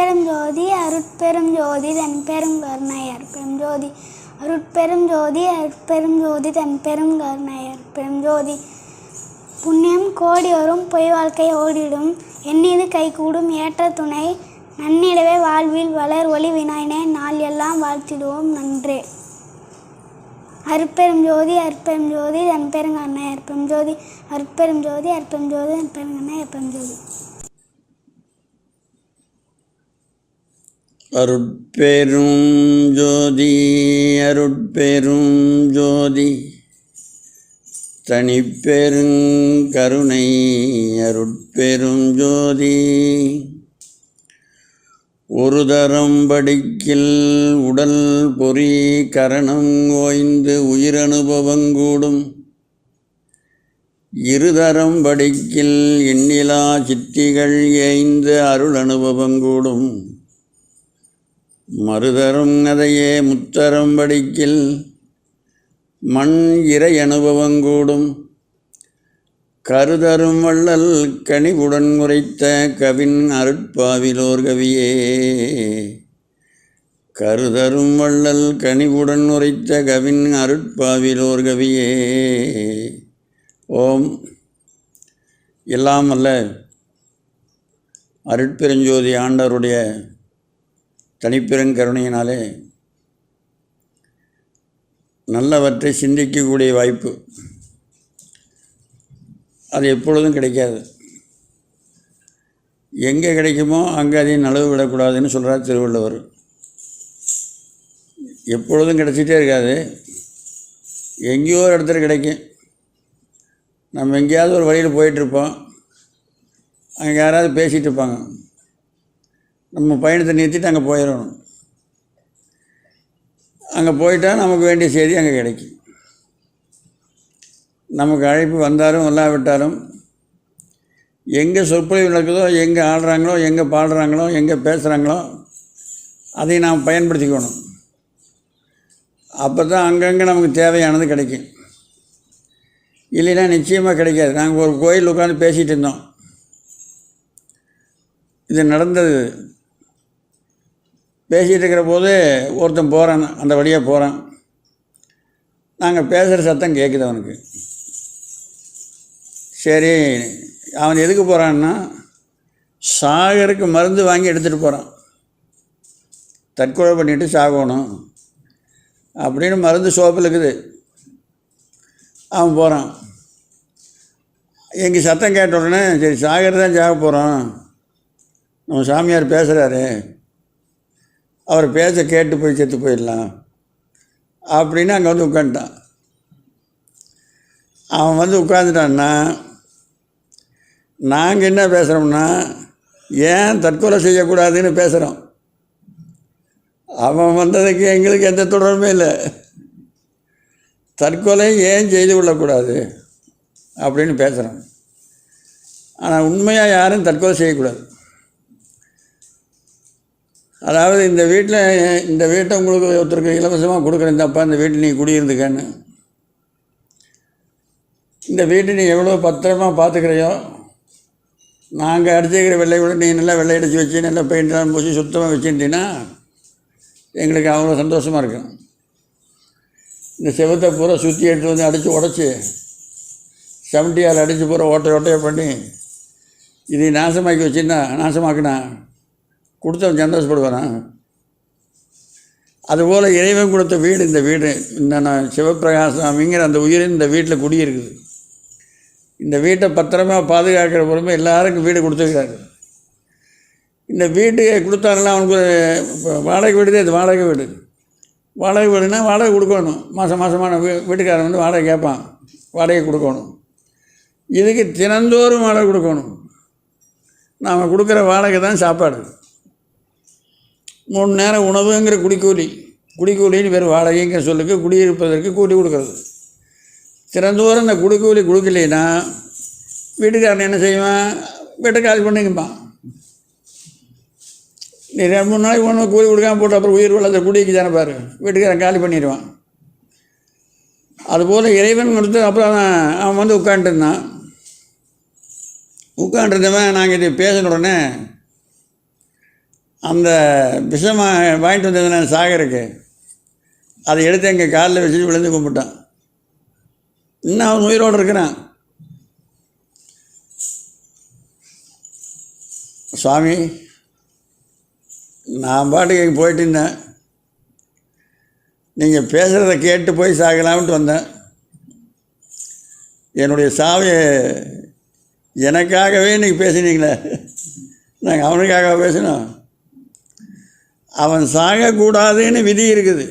அருட்பெரும் ஜோதி அருட்பெரும் ஜோதி தன்பெரும் கருணை அருட்பெரும் ஜோதி அருட்பெரும் ஜோதி அருட்பெரும் ஜோதி தன்பெரும் கருணை அருட்பெரும் ஜோதி. புண்ணியம் கோடி வரும் பொய் வாழ்க்கை ஓடிடும் எண்ணிது கைகூடும் ஏற்ற துணை நன்னிடவே வாழ்வில் வளர் ஒளி வினாயினே நாள் எல்லாம் வாழ்த்திடுவோம் நன்றே. அருட்பெரும் ஜோதி அருட்பெரும் ஜோதி தன்பெரும் கருணை அருட்பெரும் ஜோதி அருட்பெரும் ஜோதி அருட்பெரும் ஜோதி தன்பெரும் கருணை அருட்பெரும் ஜோதி. அருட்பெரும் ஜோதி அருட்பெரும் ஜோதி தனிப்பெருங்கருணை அருட்பெரும் ஜோதி. ஒரு தரம் படிக்கில் உடல் பொறி கரணம் ஓய்ந்து உயிரனுபவங்கூடும் இருதரம் படிக்கில் எண்ணிலா சித்திகள் ஏய்ந்து அருள் அனுபவங்கூடும் மறுதரும் அதையே முத்தரம் படிக்கில் மண் இறை அனுபவங்கூடும் கருதரும் வள்ளல் கனிவுடன் உரைத்த கவின் அருட்பாவிலோர் கவியே. கருதரும் வள்ளல் கனிவுடன் உரைத்த கவின் அருட்பாவிலோர் கவியே. ஓம் எல்லாம் அல்ல அருட்பெருஞ்சோதி ஆண்டவருடைய தனிப்பெருங்கருணையினாலே நல்லவற்றை சிந்திக்கக்கூடிய வாய்ப்பு அது எப்பொழுதும் கிடைக்காது. எங்கே கிடைக்குமோ அங்கே அதையும் நழுவு விடக்கூடாதுன்னு சொல்கிறார் திருவள்ளுவர். எப்பொழுதும் கிடைச்சிட்டே இருக்காது, எங்கேயோ ஒரு இடத்துல கிடைக்கும். நம்ம எங்கேயாவது ஒரு வழியில் போயிட்டுருப்போம், அங்கே யாராவது பேசிகிட்டு இருப்பாங்க, நம்ம பயணத்தை நிறுத்திட்டு அங்கே போயிடணும். அங்கே போயிட்டால் நமக்கு வேண்டிய செய்தி அங்கே கிடைக்கும். நமக்கு அழைப்பு வந்தாலும் வல்லாவிட்டாலும் எங்கே சொற்பொழிவு நடக்குதோ, எங்கே ஆடுறாங்களோ, எங்கே பாடுறாங்களோ, எங்கே பேசுகிறாங்களோ அதை நாம் பயன்படுத்திக்கணும். அப்போ தான் அங்கங்கே நமக்கு தேவையானது கிடைக்கும். இல்லைன்னா நிச்சயமாக கிடைக்காது. நாங்கள் ஒரு கோயில் உட்காந்து பேசிகிட்டு இருந்தோம், இது நடந்தது. பேசிகிட்டு இருக்கிற போது ஒருத்தன் போகிறான், அந்த வழியாக போகிறான். நாங்கள் பேசுகிற சத்தம் கேட்குது அவனுக்கு. சரி, அவன் எதுக்கு போகிறான்னா சாகருக்கு மருந்து வாங்கி எடுத்துகிட்டு போகிறான். தற்கொலை பண்ணிவிட்டு சாகணும் அப்படின்னு மருந்து சோப்பில் இருக்குது. அவன் போகிறான். எங்கள் சத்தம் கேட்ட உடனே சரி சாகர் தான் சாக போகிறோம், நம்ம சாமியார் பேசுகிறாரு, அவர் பேச கேட்டு போய் செத்து போயிடலாம் அப்படின்னு அங்கே வந்து உட்காந்துட்டான். அவன் வந்து உட்காந்துட்டான்னா நாங்கள் என்ன பேசுகிறோம்னா ஏன் தற்கொலை செய்யக்கூடாதுன்னு பேசுகிறோம். அவன் வந்ததுக்கு எங்களுக்கு எந்த தொடர்புமே இல்லை. தற்கொலை ஏன் செய்து கொள்ளக்கூடாது அப்படின்னு பேசுகிறோம். ஆனால் உண்மையாக யாரும் தற்கொலை செய்யக்கூடாது. அதாவது இந்த வீட்டை உங்களுக்கு ஒருத்தருக்கு இலவசமாக கொடுக்குறேன், தப்பா இந்த வீட்டில் நீ குடியிருந்துக்கன்னு. இந்த வீட்டை நீ எவ்வளோ பத்திரமா பார்த்துக்கிறையோ, நாங்கள் அடிச்சுக்கிற வெள்ளை கூட நீ நல்லா வெள்ளை அடித்து வச்சு நல்லா பெயிண்டெல்லாம் பூசி சுத்தமாக வச்சுருந்தீங்கன்னா எங்களுக்கு அவ்வளோ சந்தோஷமாக இருக்கும். இந்த செவத்தை பூரா சுற்றி எடுத்து வந்து அடித்து உடச்சி 70ஆல் அடித்து பூரா ஓட்டையாக பண்ணி இதை நாசமாக்குனா கொடுத்தவன் சந்தோஷப்படுவானா? அதுபோல் இறைவன் கொடுத்த வீடு இந்த வீடு. இந்த சிவப்பிரகாசாமிங்கிற அந்த உயிர் இந்த வீட்டில் குடியிருக்குது. இந்த வீட்டை பத்திரமாக பாதுகாக்கிற பொறுமை எல்லாருக்கும் வீடு கொடுத்துருக்காரு. இந்த வீட்டுக்கு கொடுத்தாங்கன்னா அவனுக்கு வாடகை வீடு தான். இது வாடகை வீடுனா வாடகை கொடுக்கணும். மாதமான வீட்டுக்காரன் வந்து வாடகை கேட்பான், வாடகை கொடுக்கணும். இதுக்கு தினந்தோறும் வாடகை கொடுக்கணும். நாம் கொடுக்குற வாடகை தான் சாப்பாடு. 3 நேரம் உணவுங்கிற குடிக்கூலின்னு பேர் வாடகைங்கிற சொல்லுக்கு குடியிருப்பதற்கு கூலி கொடுக்குறது. தினந்தோறும் இந்த குடிக்கூலி கொடுக்கலைன்னா வீட்டுக்காரன் என்ன செய்வான்? வீட்டை காலி பண்ணிக்குப்பான். நீ 2-3 நாளைக்கு ஒன்று கூலி கொடுக்காமல் போட்டு அப்புறம் உயிர் வளர்ந்த குடிக்கு தானே பாரு, வீட்டுக்காரன் காலி பண்ணிடுவான். அதுபோல் இறைவன் கொடுத்து அப்புறம் அவன் வந்து உட்காண்டிருந்தவன் நாங்கள் இதை பேசின உடனே அந்த விஷமா வாங்கிட்டு வந்தது நான் சாகருக்கு அதை எடுத்து எங்கள் காலில் வச்சுட்டு விழுந்து கும்பிட்டான். இன்னும் அவன் உயிரோடு இருக்கிறான். சுவாமி, நான் பாட்டுக்கு போயிட்டு இருந்தேன், நீங்கள் பேசுகிறத கேட்டு போய் சாகலாம்ட்டு வந்தேன். என்னுடைய சாவியை எனக்காகவே இன்றைக்கி பேசினீங்களே, நாங்கள் அவனுக்காக பேசினோம். அவன் சாகக்கூடாதுன்னு விதி இருக்குது.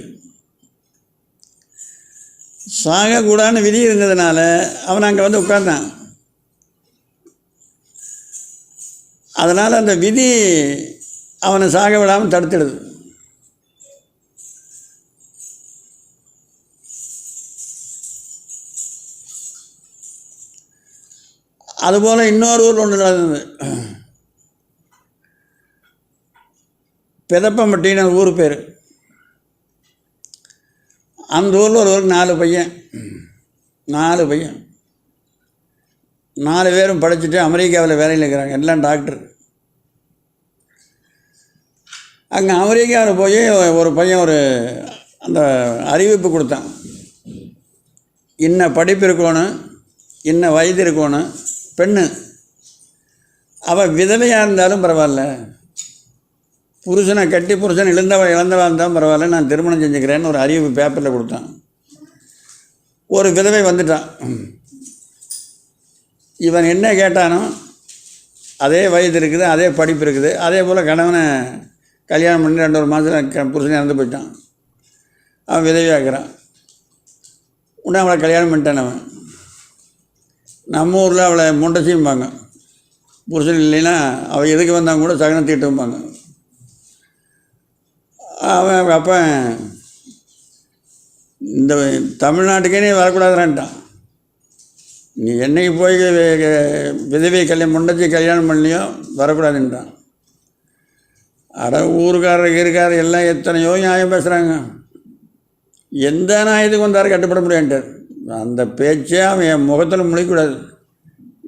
சாகக்கூடாதுன்னு விதி இருந்ததுனால அவன் அங்கே வந்து உட்கார்ந்தான். அதனால் அந்த விதி அவனை சாக விடாமல் தடுத்துடுது. அதுபோல் இன்னொரு ஊரில் ஒன்று நடந்தது. பெதப்பம்பட்டின்னு ஊர் பேர். அந்த ஊரில் ஒருவருக்கு 4 பையன். 4 பேரும் படிச்சுட்டு அமெரிக்காவில் வேலையில் இருக்கிறாங்க. எல்லாம் டாக்டர். அங்கே அமெரிக்காவில் போய் ஒரு பையன் அந்த அறிவிப்பு கொடுத்தான். இன்ன படிப்பு இருக்கணும், இன்ன வயது இருக்கணும், பெண்ணு, அவள் விதவையாக இருந்தாலும் பரவாயில்ல, புருஷனை கட்டி புருஷன் இழந்தவா இருந்தாலும் பரவாயில்ல, நான் திருமணம் செஞ்சுக்கிறேன்னு ஒரு அறிவிப்பு பேப்பரில் கொடுத்தான். ஒரு விதவை வந்துட்டான். இவன் என்ன கேட்டானோ அதே வயது இருக்குது, அதே படிப்பு இருக்குது, அதே போல் கணவனை கல்யாணம் பண்ணி 2 மாதத்தில் புருஷனை இறந்து போயிட்டான். அவன் விதவியாக்குறான். உடனே அவளை கல்யாணம் பண்ணிட்டான். அவன் நம்ம ஊரில் அவளை முண்டச்சியும்பாங்க. புருஷன் இல்லைன்னா அவள் எதுக்கு வந்தாங்க கூட சகனம் தீட்டும்பாங்க. அவன் அப்போ இந்த தமிழ்நாட்டுக்கே நீ வரக்கூடாதுறான்ட்டான். நீ என்னைக்கு போய் விதவை முண்டச்சி கல்யாணம் பண்ணியோ வரக்கூடாதுன்ட்டான். அட ஊருக்காரர் எல்லாம் எத்தனையோ நியாயம் பேசுகிறாங்க. எந்த நியாயத்துக்கு வந்தார் கட்டுப்பட முடியான்ட்டார். அந்த பேச்சே அவன் என் முகத்தில் முழிக்கூடாது.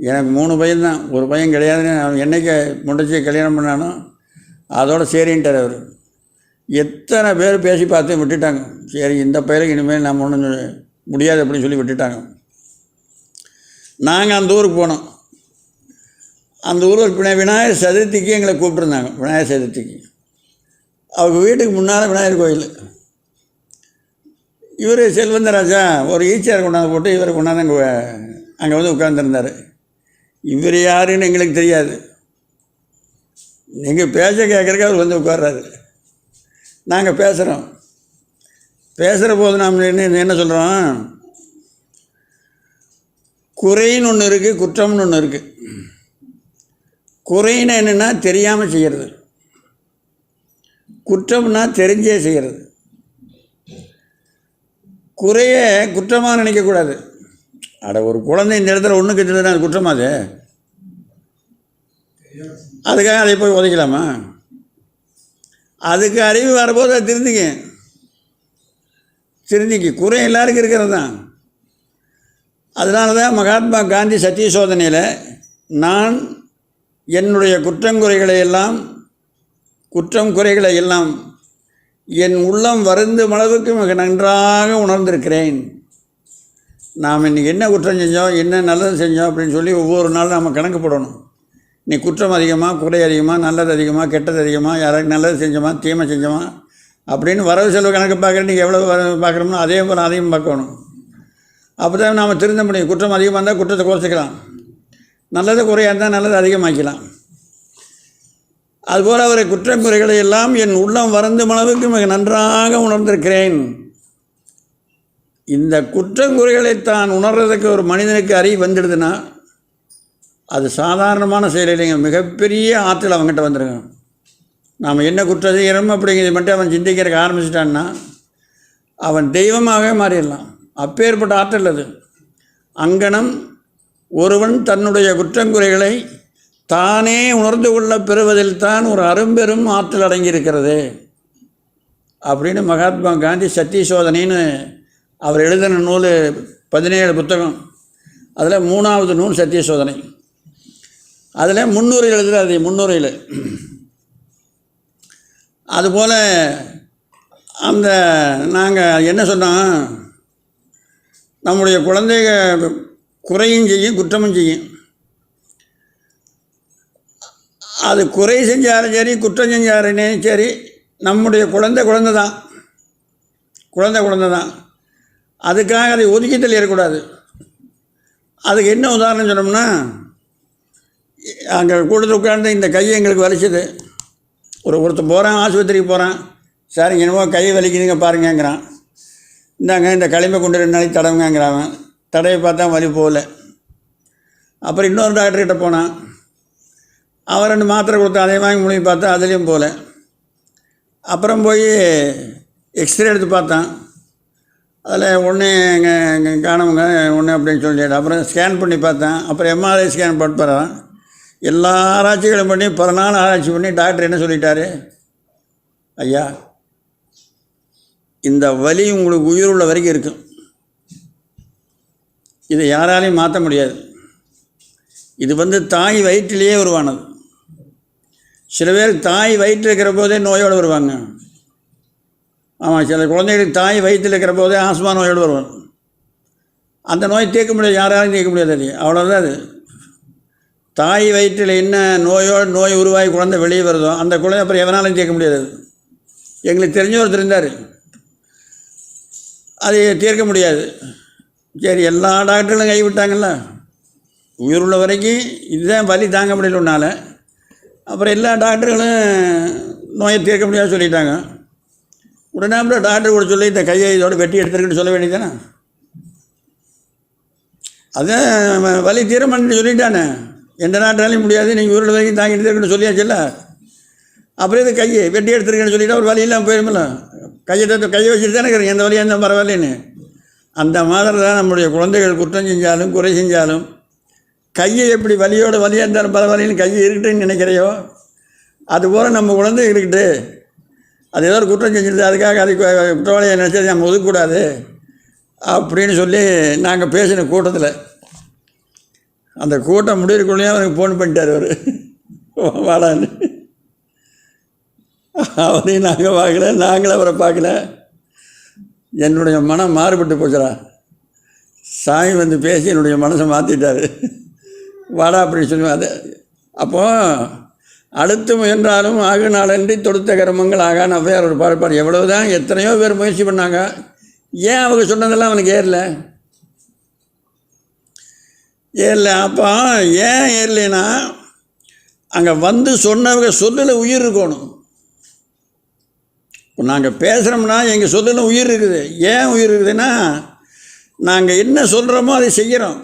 எனக்கு 3 பையன் தான், ஒரு பையன் கிடையாதுன்னு அவன் என்னைக்கு முண்டச்சியை கல்யாணம் பண்ணானோ அதோட சரின்ட்டார் அவர். எத்தனை பேர் பேசி பார்த்து விட்டுட்டாங்க. சரி, இந்த பையனுக்கு இனிமேல் நம்ம ஒன்றும் முடியாது அப்படின்னு சொல்லி விட்டுட்டாங்க. நாங்கள் அந்த ஊருக்கு போனோம். அந்த ஊரில் விநாயகர் சதுர்த்திக்கு எங்களை கூப்பிட்டுருந்தாங்க. விநாயகர் சதுர்த்திக்கு அவங்க வீட்டுக்கு முன்னால் விநாயகர் கோயில். இவர் செல்வந்தராஜா ஒரு ஈச்சியார் கொண்டாந்து போட்டு இவரை கொண்டாந்து அங்கே வந்து உட்காந்துருந்தார். இவர் யாருன்னு எங்களுக்கு தெரியாது. நீங்கள் பேச கேட்குறக்கு அவர் வந்து உட்கார்றாரு. நாங்கள் பேசுகிற போது நாம் என்ன சொல்கிறோம், குறைன்னு ஒன்று இருக்குது, குற்றம்னு ஒன்று இருக்குது. குறைன்னு என்னென்னா தெரியாமல் செய்கிறது, குற்றம்னா தெரிஞ்சே செய்கிறது. குறைய குற்றமாக நினைக்கக்கூடாது. அட ஒரு குழந்தை இந்த இடத்துல ஒன்று கற்றுதுன்னா அது குற்றமாது? அதுக்காக அதை போய் உதைக்கலாமா? அதுக்கு அறிவு வரும்போது அது திருந்திக்கு. குறை எல்லாருக்கும் இருக்கிறது தான். அதனால தான் மகாத்மா காந்தி சத்திய சோதனையில் நான் என்னுடைய குற்றம் குறைகளை எல்லாம் என் உள்ளம் வருந்தும் அளவுக்கு மிக நன்றாக உணர்ந்திருக்கிறேன். நாம் இன்றைக்கி என்ன குற்றம் செஞ்சோம், என்ன நல்லது செஞ்சோம் அப்படின்னு சொல்லி ஒவ்வொரு நாளும் நம்ம கணக்கு போடணும். நீ குற்றம் அதிகமாக, குறை அதிகமாக, நல்லது அதிகமாக, கெட்டது அதிகமாக, யாராவது நல்லது செஞ்சோமா, தீமை செஞ்சோமா அப்படின்னு வரவு செலவு கணக்கு பார்க்குற நீங்கள் எவ்வளோ பார்க்குறோம்னோ அதே போல் அதையும் பார்க்கணும். அப்போ தான் நாம் திருந்த முடியும். குற்றம் அதிகமாக இருந்தால் குற்றத்தை குறைச்சிக்கலாம், நல்லது குறையாக இருந்தால் நல்லது அதிகமாக்கலாம். அதுபோல் அவரை குற்றம் குறைகளை எல்லாம் என் உள்ளம் வருந்தும் அளவுக்கு மிக நன்றாக உணர்ந்திருக்கிறேன். இந்த குற்றங்குறைகளை தான் உணர்றதுக்கு ஒரு மனிதனுக்கு அறிவு வந்துடுதுன்னா அது சாதாரணமான செயல் இல்லைங்க, மிகப்பெரிய ஆற்றல் அவங்ககிட்ட வந்துடுங்க. நாம் என்ன குற்றம் செய்கிறோம் அப்படிங்கிறது மட்டும் அவன் சிந்திக்கிறதுக்கு ஆரம்பிச்சிட்டான்னா அவன் தெய்வமாகவே மாறிடலாம். அப்பேற்பட்ட ஆற்றல் அது. அங்கனம் ஒருவன் தன்னுடைய குற்றங்குறைகளை தானே உணர்ந்து கொள்ள பெறுவதில் தான் ஒரு அரும்பெரும் ஆற்றல் அடங்கியிருக்கிறது அப்படின்னு மகாத்மா காந்தி சத்திய சோதனைன்னு அவர் எழுதின நூல் 17 புத்தகம். அதில் 3வது நூல் சத்திய சோதனை. அதில் 300 எழுதுகிறார். 300 அதுபோல் அந்த நாங்கள் என்ன சொன்னோம், நம்முடைய குழந்தைக குறையும் செய்யும் குற்றமும் செய்யும். அது குறை செஞ்சாலும் சரி குற்றம் செஞ்சாலும் சரி நம்முடைய குழந்தை தான், குழந்தை தான். அதுக்காக அதை ஒதுக்கி தள்ளிடக்கூடாது. அதுக்கு என்ன உதாரணம் சொன்னோம்னா, அங்கே கூட்டத்தில் உட்கார்ந்து இந்த கையை எங்களுக்கு வலிச்சது. ஒருத்தர் போகிறான், ஆஸ்பத்திரிக்கு போகிறான், சார் என்னமோ கை வலிக்குதுங்க பாருங்கங்கிறான். இந்தாங்க இந்த களிமை கொண்டு 2 நாளைக்கு தடவுங்கிறான். தடவை பார்த்தா வலி போகல. அப்புறம் இன்னொரு டாக்டர்கிட்ட போனான், அவன் 2 மாத்திரை கொடுத்தான், அதே வாங்கி முழுங்கி பார்த்தா அதுலேயும் போகல. அப்புறம் போய் எக்ஸ்ரே எடுத்து பார்த்தான், அதில் ஒன்று காணவங்க ஒன்று அப்படின்னு சொல்லிட்டு அப்புறம் ஸ்கேன் பண்ணி பார்த்தேன். அப்புறம் எம்ஆர்ஐ ஸ்கேன் போட்டு போகிறான். எல்லா ஆராய்ச்சிகளும் பண்ணி 14 ஆராய்ச்சி பண்ணி டாக்டர் என்ன சொல்லிட்டாரு, ஐயா இந்த வலி உங்களுக்கு உயிர் உள்ள வரைக்கும் இருக்கும், இதை யாராலையும் மாற்ற முடியாது. இது தாய் வயிற்றிலேயே உருவானது. சில பேர் தாய் வயிற்றில் இருக்கிற போதே நோயோடு வருவாங்க. ஆமாம், சில குழந்தைகளுக்கு தாய் வயிற்றில் இருக்கிற போதே ஆஸ்மா நோயோடு வருவாங்க. அந்த நோய் தீர்க்க முடியாது, யாராலையும் தீர்க்க முடியாது. அது அவ்வளோதான். அது தாய் வயிற்றில் என்ன நோய் உருவாகி குழந்தை வெளியே வருதோ அந்த குழந்தை அப்புறம் எவனாலையும் தீர்க்க முடியாது. அது எங்களுக்கு தெரிஞ்ச ஒருத்தர் இருந்தார், அதை தீர்க்க முடியாது. சரி, எல்லா டாக்டர்களும் கைவிட்டாங்கல்ல, உயிருள்ள வரைக்கும் இதுதான் வலி தாங்க முடியலனால அப்புறம் எல்லா டாக்டர்களும் நோயை தீர்க்க முடியாது சொல்லிட்டாங்க. உடனே அப்புறம் டாக்டர் கூட சொல்லி இந்த கையை இதோட வெட்டி எடுத்துருக்குன்னு சொல்ல வேண்டியதானே. அதான் வலி தீரமான்னு சொல்லிட்டானே, எந்த டாக்டராலையும் முடியாது, நீங்கள் உயிருள்ள வரைக்கும் தாங்கிட்டு இருக்குன்னு சொல்லியாச்சுல்ல. அப்புறம் இது கையை வெட்டி எடுத்துருக்கேன்னு சொல்லிவிட்டா ஒரு வலியெல்லாம் போயிருமில்ல. கையை வச்சுட்டு தானே இருக்கிறேன், எந்த வழியாக இருந்தால் பரவாயில்லைன்னு. அந்த மாதிரி தான் நம்முடைய குழந்தைகள் குற்றம் செஞ்சாலும் குறை செஞ்சாலும் கையை எப்படி வலியாக இருந்தாலும் பரவாயில்லைன்னு கையை இருக்கட்டுன்னு நினைக்கிறையோ அதுபோல் நம்ம குழந்தை இருக்கட்டு. அது ஏதோ ஒரு குற்றம் செஞ்சிருது, அதுக்காக அது குற்றவாளியை நினச்சது நம்ம ஒதுக்கக்கூடாது அப்படின்னு சொல்லி நாங்கள் பேசின கூட்டத்தில். அந்த கூட்டம் முடிவுக்குள்ளேயே அவருக்கு ஃபோன் பண்ணிட்டார் அவர், வாடான்னு. அவரையும் நாங்கள் பார்க்கல, நாங்களும் அவரை பார்க்கல. என்னுடைய மனம் மாறுபட்டு போச்சுடா. சாமி பேசி என்னுடைய மனசை மாற்றிட்டார். வாடா அப்படின்னு சொல்லுவேன். அது அப்போது அடுத்து முயன்றாலும் ஆகு நாளன்றி தொடுத்த கர்மங்கள் ஆகான்னு அவ்வையார் ஒரு பாடுபாடு. எவ்வளவு தான் எத்தனையோ பேர் முயற்சி பண்ணாங்க, ஏன் அவங்க சொன்னதெல்லாம் அவனுக்கு ஏறல. அப்போ ஏன் ஏறலைன்னா அங்கே சொன்னவங்க சொல்லில் உயிர் இருக்கணும். இப்போ நாங்கள் பேசுகிறோம்னா எங்கள் சொல்லில் உயிர் இருக்குது. ஏன் உயிர் இருக்குதுன்னா நாங்கள் என்ன சொல்கிறோமோ அதை செய்கிறோம்,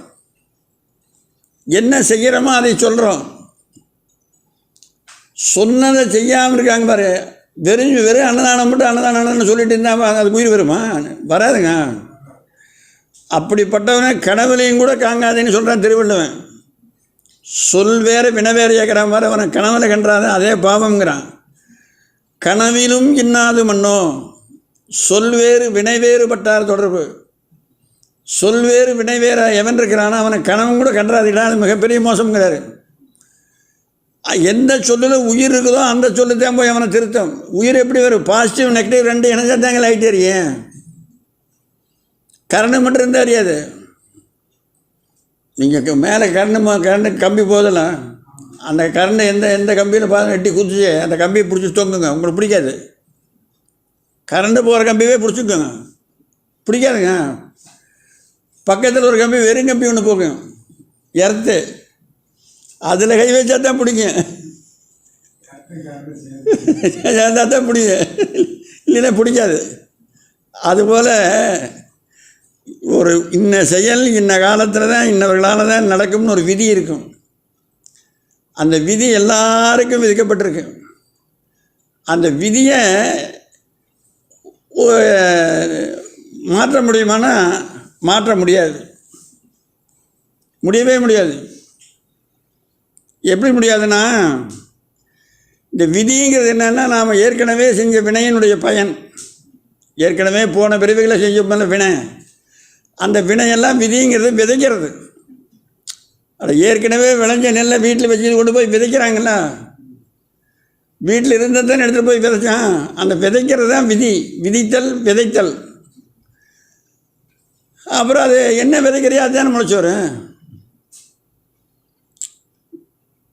என்ன செய்கிறோமோ அதை சொல்கிறோம். சொன்னதை செய்யாமல் இருக்காங்க பாரு, வெறும் அன்னதானம் மட்டும் அன்னதானம்னு சொல்லிட்டு இருந்தால் அது உயிர் வருமா? வராதுங்க. அப்படிப்பட்டவனை கனவுலையும் கூட காங்காதேன்னு சொல்கிறான் திருவள்ளுவன். சொல் வேறு வினை வேறு கேட்குற மாதிரி அவனை கனவுல கண்டாத அதே பாவம்ங்கிறான். கனவிலும் இன்னாது மன்னோ, சொல் வேறு வினை வேறுபட்டார் தொடர்பு. சொல் வேறு வினை வேற எவன் இருக்கிறானோ அவனை கனவும் கூட கண்டாதிடா, அது மிகப்பெரிய மோசம்ங்கிறாரு. எந்த சொல்லில் உயிர் இருக்குதோ அந்த சொல்லுதான் போய் அவனை திருத்தம். உயிர் எப்படி வரும்? பாசிட்டிவ் நெகட்டிவ் 2 இணைஞ்சாதாங்க லைட் எரியும். கரண்ட் மட்டும் இருந்தால் அறியாது. நீங்கள் மேலே கரண்ட் கம்பி போதலாம், அந்த கரண்ட் எந்த கம்பியில் பார்த்து வெட்டி குதிச்சு அந்த கம்பியை பிடிச்சி தொங்குங்க, உங்களுக்கு பிடிக்காது. கரண்ட்டு போகிற கம்பியே பிடிச்சிக்கோங்க, பிடிக்காதுங்க. பக்கத்தில் ஒரு கம்பி வெறும் கம்பி ஒன்று போகும் எர்த்து, அதில் கை வச்சா தான் பிடிக்கும், சேர்ந்தா தான் பிடிக்கும், இல்லைன்னா பிடிக்காது. அதுபோல் ஒரு இன்ன செயல் இன்ன காலத்தில் தான் இன்னவர்களால் தான் நடக்கும்னு ஒரு விதி இருக்கும். அந்த விதி எல்லாருக்கும் விதிக்கப்பட்டிருக்கு. அந்த விதியை மாற்ற முடியுமானா மாற்ற முடியாது, முடியவே முடியாது. எப்படி முடியாதுன்னா, இந்த விதிங்கிறது என்னென்னா நாம் ஏற்கனவே செஞ்ச வினையினுடைய பயன். ஏற்கனவே போன பிறவிகளை செஞ்ச மேலே வினை, அந்த வினையெல்லாம் விதிங்கிறது விதைக்கிறது. அதை ஏற்கனவே விளைஞ்ச நெல்லை வீட்டில் வச்சு கொண்டு போய் விதைக்கிறாங்களா, வீட்டில் இருந்தால் தானே எடுத்துகிட்டு போய் விதைச்சான். அந்த விதைக்கிறது தான் விதி, விதித்தல் விதைத்தல். அப்புறம் அது என்ன விதைக்கிறியா அதுதானே முளைச்சி வரும்.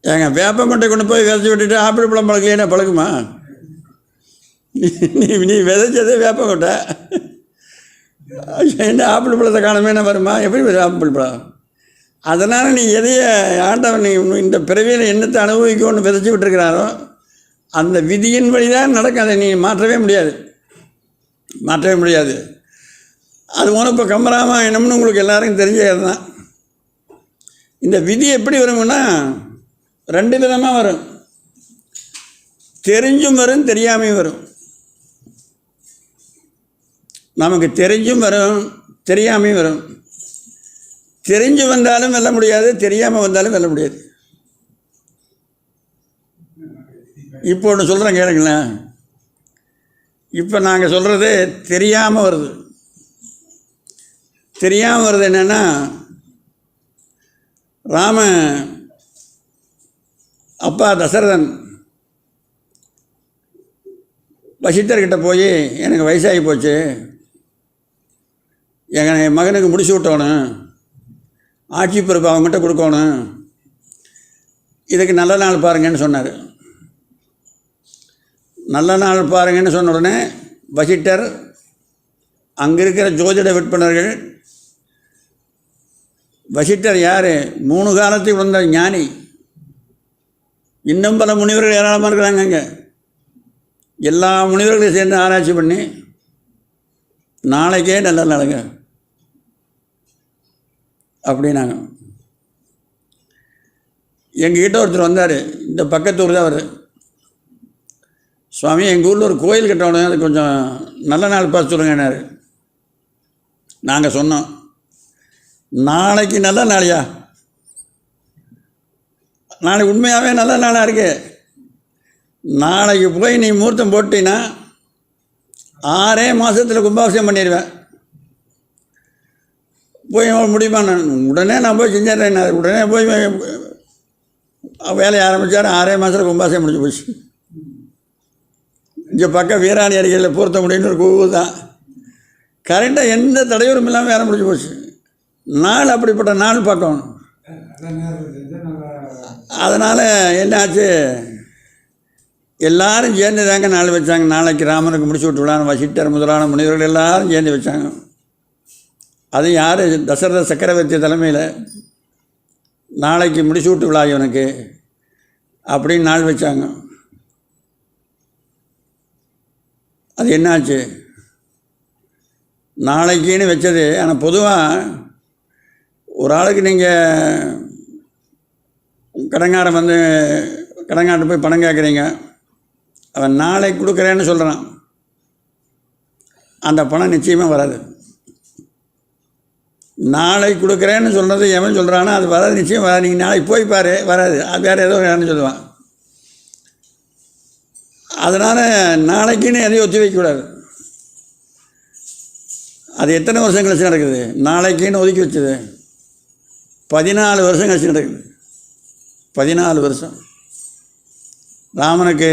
ஏங்க வேப்ப மட்டை கொண்டு போய் விதைச்சி விட்டுட்டு ஆப்பிள் பழம் பழக்கலையா பழகுமா? நீ விதைச்சதே வேப்ப கொட்டை, என்ன ஆப்பிள் பழத்தை காணமே என்ன வருமா? எப்படி வரும் ஆப்பிள் பழம்? அதனால் நீ எதைய ஆண்டவன் நீ இந்த பிறவியில் என்னத்தை அனுபவிக்கணும்னு விதைச்சி விட்டுருக்கிறாரோ அந்த விதியின் வழி தான் நடக்கும். அதை நீ மாற்றவே முடியாது, மாற்றவே முடியாது. அது போல இப்போ கம்பராமாயணம்னு உங்களுக்கு எல்லாருக்கும் தெரிஞ்சது தான். இந்த விதி எப்படி வரும்னா 2 விதமாக வரும். தெரிஞ்சும் வரும், தெரியாமையும் வரும். நமக்கு தெரிஞ்சும் வரும், தெரியாமையும் வரும். தெரிஞ்சு வந்தாலும் வெல்ல முடியாது, தெரியாமல் வந்தாலும் வெல்ல முடியாது. இப்போ ஒன்று சொல்கிறேன் கேளுங்களேன். இப்போ நாங்கள் சொல்கிறது தெரியாமல் வருது. தெரியாமல் வருது என்னென்னா, ராம அப்பா தசரதன் வசிஷ்டர்கிட்ட போய் எனக்கு வயசாகி போச்சு, என் மகனுக்கு முடிச்சு விட்டோணும், ஆட்சி பொறுப்பு அவங்ககிட்ட கொடுக்கணும், இதுக்கு நல்ல நாள் பாருங்கன்னு சொன்னார். நல்ல நாள் பாருங்கன்னு சொன்ன உடனே வசிஷ்டர், அங்கே இருக்கிற ஜோதிட விற்பனர்கள், வசிஷ்டர் யார்? 3 காலத்துக்கு வந்த ஞானி. இன்னும் பல முனிவர்கள் ஏராளமாக இருக்கிறாங்க. அங்கே எல்லா முனிவர்களையும் சேர்ந்து ஆராய்ச்சி பண்ணி நாளைக்கே நல்ல நாளுங்க அப்படின்னாங்க. எங்ககிட்ட ஒருத்தர் வந்தார், இந்த பக்கத்தூர் தான் அவர். சுவாமி, எங்கள் ஊரில் ஒரு கோயில் கட்டணும், அது கொஞ்சம் நல்ல நாள் பார்த்து சொல்லுங்கன்னாரு. நாங்கள் சொன்னோம், நாளைக்கு நல்ல நாளையா? நாளைக்கு உண்மையாகவே நல்ல நாளாக இருக்கு. நாளைக்கு போய் நீ முகூர்த்தம் போட்டினா 6 மாதத்தில் கும்பாபிஷேகம் பண்ணிடுவேன். போய் முடியுமா? உடனே நான் போய் செஞ்சிடறேன். உடனே போய் வேலையை ஆரம்பித்தார். 6 மாதத்தில் கும்பாபிஷேகம் முடிஞ்சு போச்சு. இங்கே பக்கம் வீராணி அருகில் பொருத்த முடியும்னு ஒரு கோவில் தான். கரெக்டாக எந்த தடையூரும் இல்லாமல் வேலை முடிஞ்சு போச்சு. நாள் அப்படிப்பட்ட நாள் பார்க்கணும். அதனால் என்னாச்சு, எல்லாரும் சேர்ந்து தாங்க நாள் வச்சாங்க. நாளைக்கு ராமனுக்கு முடிச்சு விட்டுவிடலான்னு வசிஷ்டர் முதலான முனிவர்கள் எல்லாரும் சேர்ந்து வச்சாங்க. அது யார்? தசரத சக்கரவர்த்தி தலைமையில் நாளைக்கு முடிச்சு விட்டு விழா இவனுக்கு அப்படின்னு நாள் வச்சாங்க. அது என்னாச்சு, நாளைக்குன்னு வச்சது. ஆனால் பொதுவாக ஒரு ஆளுக்கு நீங்கள் கடங்காரன் வந்து கடங்காட்டு போய் பணம் கேட்குறீங்க, அவன் நாளைக்கு கொடுக்குறேன்னு சொல்கிறான், அந்த பணம் நிச்சயமாக வராது. நாளைக்கு கொடுக்குறேன்னு சொல்கிறது எவன் சொல்கிறானோ அது வராது, நிச்சயம் வராது. நீங்கள் நாளைக்கு போய் பாரு, வராது. அது வேறு ஏதோ வேணும்னு சொல்லுவான். அதனால் நாளைக்குன்னு எதையும் ஒத்தி வைக்கக்கூடாது. அது எத்தனை வருஷம் கழிச்சு நடக்குது? நாளைக்குன்னு ஒதுக்கி வச்சது 14 வருஷம் கழிச்சு நடக்குது. 14 வருஷம் ராமனுக்கு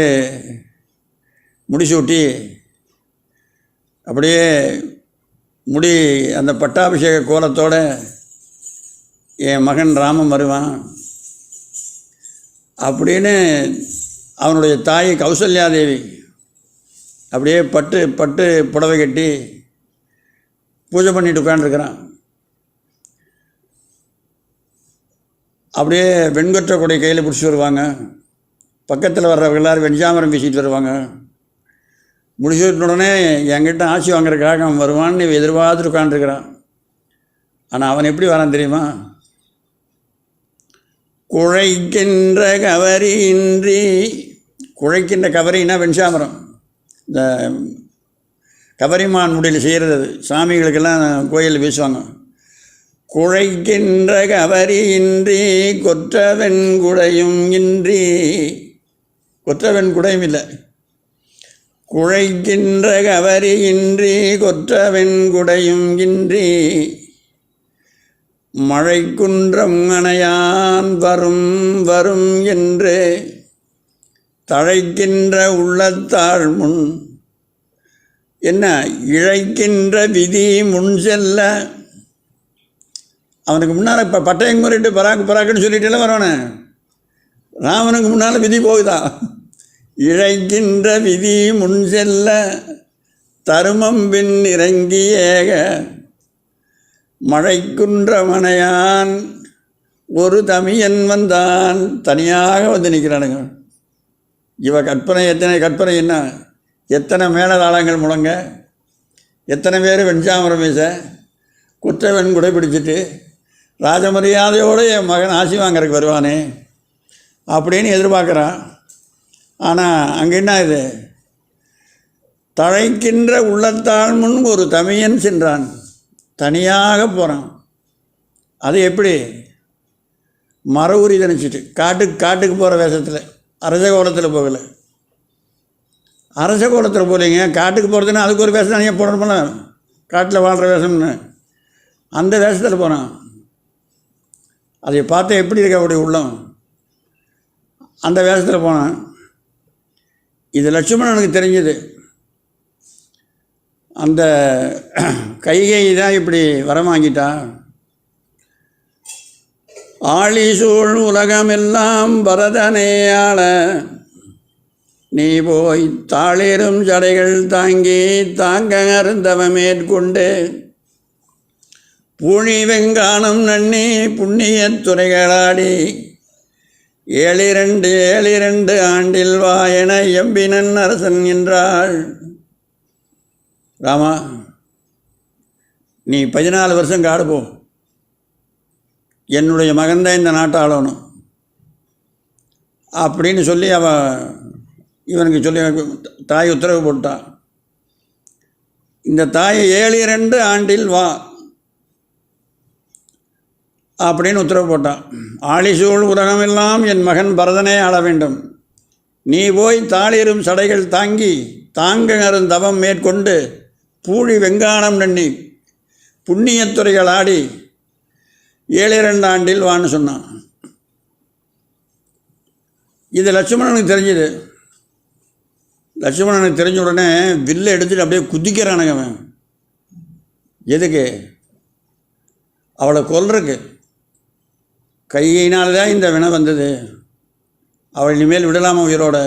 முடிசூட்டி அப்படியே முடி அந்த பட்டாபிஷேக கோலத்தோடு என் மகன் ராமன் வருவான் அப்படின்னு அவனுடைய தாய் கௌசல்யாதேவி அப்படியே பட்டு புடவை கட்டி பூஜை பண்ணிட்டு உட்காந்துருக்கிறான். அப்படியே வெண்கொற்ற கொடை கையில் பிடிச்சி வருவாங்க. பக்கத்தில் வர்றவங்க எல்லோரும் வெஞ்சாமரம் வீசிட்டு வருவாங்க. முடிச்சுட்டு உடனே என்கிட்ட ஆட்சி வாங்குறதுக்காக அவன் வருவான்னு எதிர்பார்த்துட்டு உட்காந்துருக்கிறான். ஆனால் அவன் எப்படி வரான் தெரியுமா? குழைக்கின்ற கவரியின்றி, குழைக்கின்ற கவரின்னா வெண்சாமரம், இந்த கவரிமான் முடியில் செய்கிறது, அது சாமிகளுக்கெல்லாம் கோயிலில் வீசுவாங்க. குழைக்கின்ற கவரியின்றி கொற்றவன் குடையும் இன்றி, கொற்றவன் குடையும் இல்லை, குழைக்கின்ற கவரியின்றி கொற்றவன் குடையும் இன்றி மழை குன்றம் அணையான் வரும் வரும் என்று தழைக்கின்ற உள்ளத்தாள் முன் என்ன இழைக்கின்ற விதி முன் செல்ல. அவனுக்கு முன்னால் இப்போ பட்டயம் முறையிட்டு பராக்குன்னு சொல்லிட்டுல வரவனே, ராமனுக்கு முன்னால் விதி போகுதா? இழைக்கின்ற விதி முன் செல்ல தருமம் பின் இறங்கி ஏக மழைக்குன்ற மனையான் ஒரு தமியன் வந்தான். தனியாக வந்து நிற்கிறானுங்க. இவ கற்பனை கற்பனை என்ன, எத்தனை மேலதாளங்கள் முழங்க, எத்தனை பேர் வெஞ்சாமரம் வீச, குற்றவன் குடை பிடிச்சிட்டு ராஜமரியாதையோடு என் மகன் ஆசி வாங்கறதுக்கு வருவானே அப்படின்னு எதிர்பார்க்குறான். ஆனால் அங்கே என்ன இது, தழைக்கின்ற உள்ளத்தாள் முன் ஒரு தமியன் சென்றான். தனியாக போகிறான். அது எப்படி, மர உரி தணிச்சிட்டு காட்டுக்கு போகிற வேஷத்தில், அரச கோலத்தில் போகலை. அரச கோலத்தில் போகலைங்க, காட்டுக்கு போகிறதுன்னா அதுக்கு ஒரு வேஷம் தனியாக போடணும்ல, காட்டில் வாழ்கிற வேஷம்னு அந்த வேஷத்தில் போகிறான். அதை பார்த்தா எப்படி இருக்க அப்படி உள்ளம், அந்த வேஷத்தில் போனான். இது லட்சுமணனுக்கு தெரிஞ்சது. அந்த கைகை தான் இப்படி வரமாங்கிட்டா. ஆழிசூழ் உலகமெல்லாம் பரதனையாள நீ போய் தாளேறும் ஜடைகள் தாங்கி தாங்க அருந்தவ மேற்கொண்டு பூணி வெங்கானம் நன்னி புண்ணியத் துறைகளாடி 7 ஆண்டில் வா என எம்பினன் அரசன் என்றாள். ராமா, நீ 14 வருஷம் காடு போ, என்னுடைய மகன்தான் இந்த நாட்டை ஆளணும் அப்படின்னு சொல்லி இவனுக்கு சொல்லி தாய் உத்தரவு போட்டான். இந்த தாய் 7 ஆண்டில் வா அப்படின்னு உத்தரவு போட்டான். ஆழிசூழ் உலகமெல்லாம் என் மகன் பரதனே ஆள வேண்டும். நீ போய் தாளிரும் சடைகள் தாங்கி தாங்கரும் தவம் மேற்கொண்டு பூழி வெங்கானம் நன்னி புண்ணியத்துறைகள் ஆடி 7 ஆண்டில் வான்னு சொன்னான். இது லட்சுமணனுக்கு தெரிஞ்சுது. லட்சுமணனுக்கு தெரிஞ்ச உடனே வில்லை எடுத்துகிட்டு அப்படியே குதிக்கிறானுங்க. அவன் எதுக்கு, அவளை கொல்றக்கு. கையினால்தான் இந்த வினை வந்தது, அவள் இனிமேல் விடலாமா உயிரோட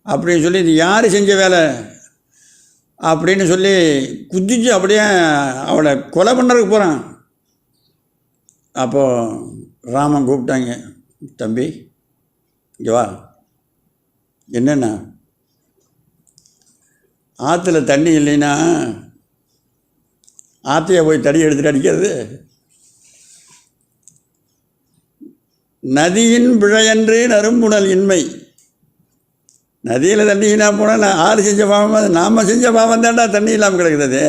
அப்படின்னு சொல்லி, இது யார் செஞ்ச வேலை அப்படின்னு சொல்லி குதிச்சு அப்படியே அவளை கொலை பண்ணுறதுக்கு போகிறான். அப்போது ராமன் கூப்பிட்டாங்க, தம்பி இங்கே வா. என்னென்னா, ஆற்றுல தண்ணி இல்லைன்னா ஆற்றையை போய் தடி எடுத்துகிட்டு அடிக்கிறது? நதியின் பிழையன்று நறும்புணல் இன்மை. நதியில் தண்ணி இல்லாமல் போனால் ஆறு செஞ்ச பாவம், நாம் செஞ்ச பாவம் தாண்டா தண்ணி இல்லாமல் கிடக்குது.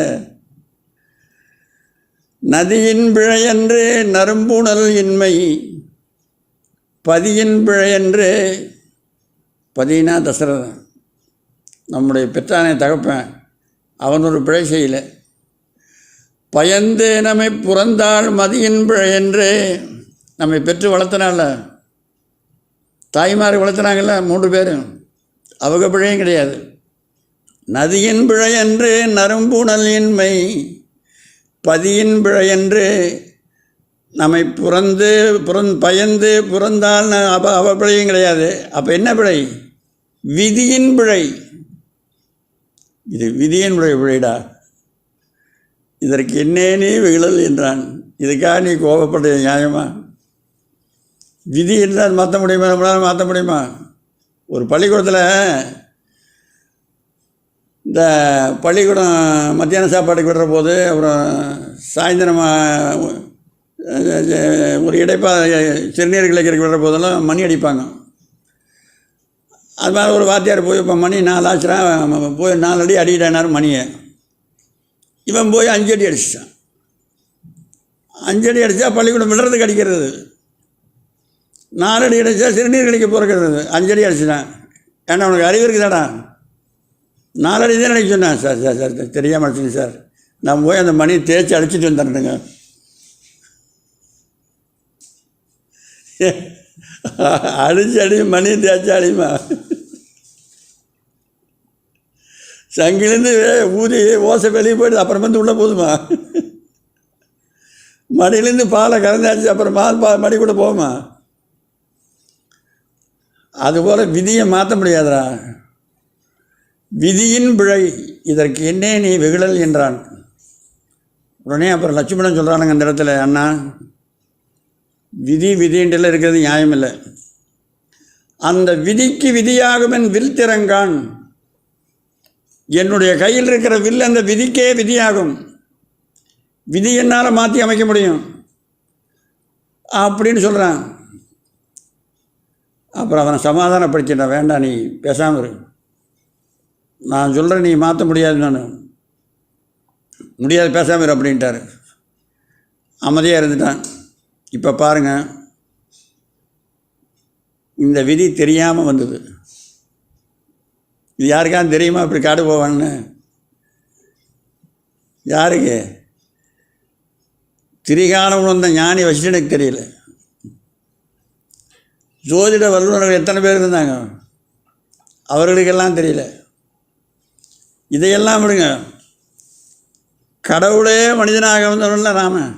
நதியின் பிழையன்று நறும்புணல் இன்மை பதியின் பிழையன்று. பதினா தசரதன், நம்முடைய பெற்றானை தகப்பன், அவன் ஒரு பிழை செய்யலை. பயந்து நம்மை புறந்தாள் மதியின் பிழையன்று. நம்மை பெற்று வளர்த்தனால, தாய்மார் வளர்த்துனாங்கல்ல 3 பேரும், அவங்க பிழையும் கிடையாது. நதியின் பிழையன்று நறும்புணல் இன்மை பதியின் பிழையன்று நம்மை பயந்து புறந்தால் அவ பிழையும் கிடையாது. அப்போ என்ன பிழை? விதியின் பிழை. இது விதியின் பிழைடா, இதற்கு என்னேனே விழல் என்றான். இதுக்காக நீ கோபப்பட நியாயமா? விதி என்றால் மாற்ற முடியுமா? நம்மளால் மாற்ற முடியுமா? ஒரு பள்ளிக்கூடத்தில் இந்த பள்ளிக்கூடம் மத்தியான சாப்பாடுக்கு விடுற போது, அப்புறம் சாயந்தரம் ஒரு சிறுநீர் கிளைக்கிறதுக்கு விடுற போதெல்லாம் மணி அடிப்பாங்க. அது மாதிரி ஒரு வாத்தியார் போய் இப்போ மணி 4 ஆச்சுனா போய் 4 அடி அடிக்கிட்டானார் மணியை. இவன் போய் 5 அடி அடிச்சிட்டான். 5 அடி அடித்தா பள்ளிக்கூடம் விடுறதுக்கு அடிக்கிறது. 4 அடி அடித்தா சிறுநீர் கழிக்க போகிறது. 5 அடி அடிச்சிட்டான். ஏன்னா அவனுக்கு அறிவு இருக்குதாடா. 4 அடி தான் அடிக்க சொன்னேன். சார் சார் சார் தெரியாமல் அடிச்சுங்க சார், நான் போய் அந்த மணி தேய்ச்சி அடிச்சுட்டு வந்துடுறேங்க. அடிச்சு அடியும் மணி தேய்ச்சி அடியுமா? சங்கிலேருந்து ஊதி ஓசை வெளியே போய்ட்டு அப்புறம் வந்து உள்ளே போதுமா? மடியிலேருந்து பாலை கறந்தாச்சு அப்புறம் மடி கூட போகுமா? அதுபோல் விதியை மாற்ற முடியாதுடா. விதியின் பிழை, இதற்கு என்னே நீ வெகுழல் என்றான். உடனே அப்புறம் லட்சுமணன் சொல்கிறானுங்க அந்த இடத்துல, அண்ணா விதி விதின்றெல்லாம் இருக்கிறது நியாயம் இல்லை. அந்த விதிக்கு விதியாகும் என் வில் திறங்கான். என்னுடைய கையில் இருக்கிற வில் அந்த விதிக்கே விதியாகும். விதி என்னால் மாற்றி அமைக்க முடியும் அப்படின்னு சொல்கிறான். அப்புறம் அவனை சமாதானப்படுத்திட்டான். வேண்டாம், நீ பேசாமல் இரு, நான் சொல்கிறேன், நீ மாற்ற முடியாது, நான் முடியாது, பேசாமல் இரு அப்படின்ட்டார். அமைதியாக இருந்துட்டான். இப்போ பாருங்கள், இந்த விதி தெரியாமல் வந்தது. இது யாருக்காவது தெரியுமா இப்படி காடு போவான்னு? யாருக்கு? திரிகாலம் வந்த ஞானி வசிஷ்டனுக்கு தெரியல. ஜோதிட வல்லுநர்கள் எத்தனை பேர் இருந்தாங்க, அவர்களுக்கெல்லாம் தெரியல. இதையெல்லாம் விடுங்க, கடவுளே மனிதனாக வந்தவன்ல ராமன்,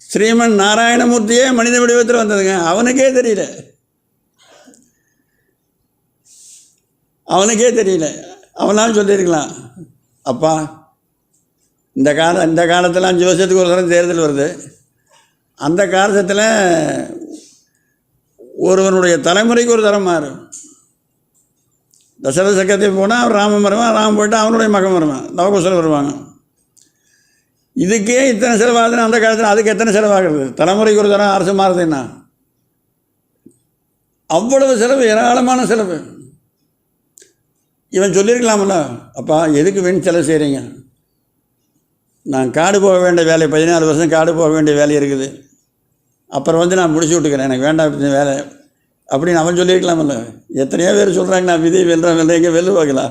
ஸ்ரீமன் நாராயணமூர்த்தியே மனித வடிவத்தில் வந்ததுங்க, அவனுக்கே தெரியல. அவனாலும் சொல்லியிருக்கலாம், அப்பா இந்த காலத்தில் 5 வருஷத்துக்கு ஒரு தரம் தேர்தல் வருது, அந்த காலத்தில் ஒருவனுடைய தலைமுறைக்கு ஒரு தரம் மாறும். தசரத சக்கரத்துக்கு போனால் அவர் ராமன் வருவான், ராமன் போய்ட்டு அவனுடைய மகன் வருவான், நவகுசல் வருவாங்க. இதுக்கே இத்தனை செலவாகுதுன்னா அந்த காலத்தில் அதுக்கு எத்தனை செலவாகிறது? தலைமுறைக்கு ஒரு தரம் அரசு மாறுதுன்னா அவ்வளவு செலவு, ஏராளமான செலவு. இவன் சொல்லியிருக்கலாமல்ல, அப்பா எதுக்கு வீண் செலவு செய்கிறீங்க, நான் காடு போக வேண்டிய வேலை 14 வருஷம் காடு போக வேண்டிய வேலை இருக்குது, அப்புறம் வந்து நான் முடிச்சு விட்டுக்கிறேன், எனக்கு வேண்டாம் வேலை அப்படின்னு அவன் சொல்லியிருக்கலாமல்ல. எத்தனையோ பேர் சொல்கிறாங்க நான் விதை வெல்றேன் எங்கே வெல்லுவாங்களா?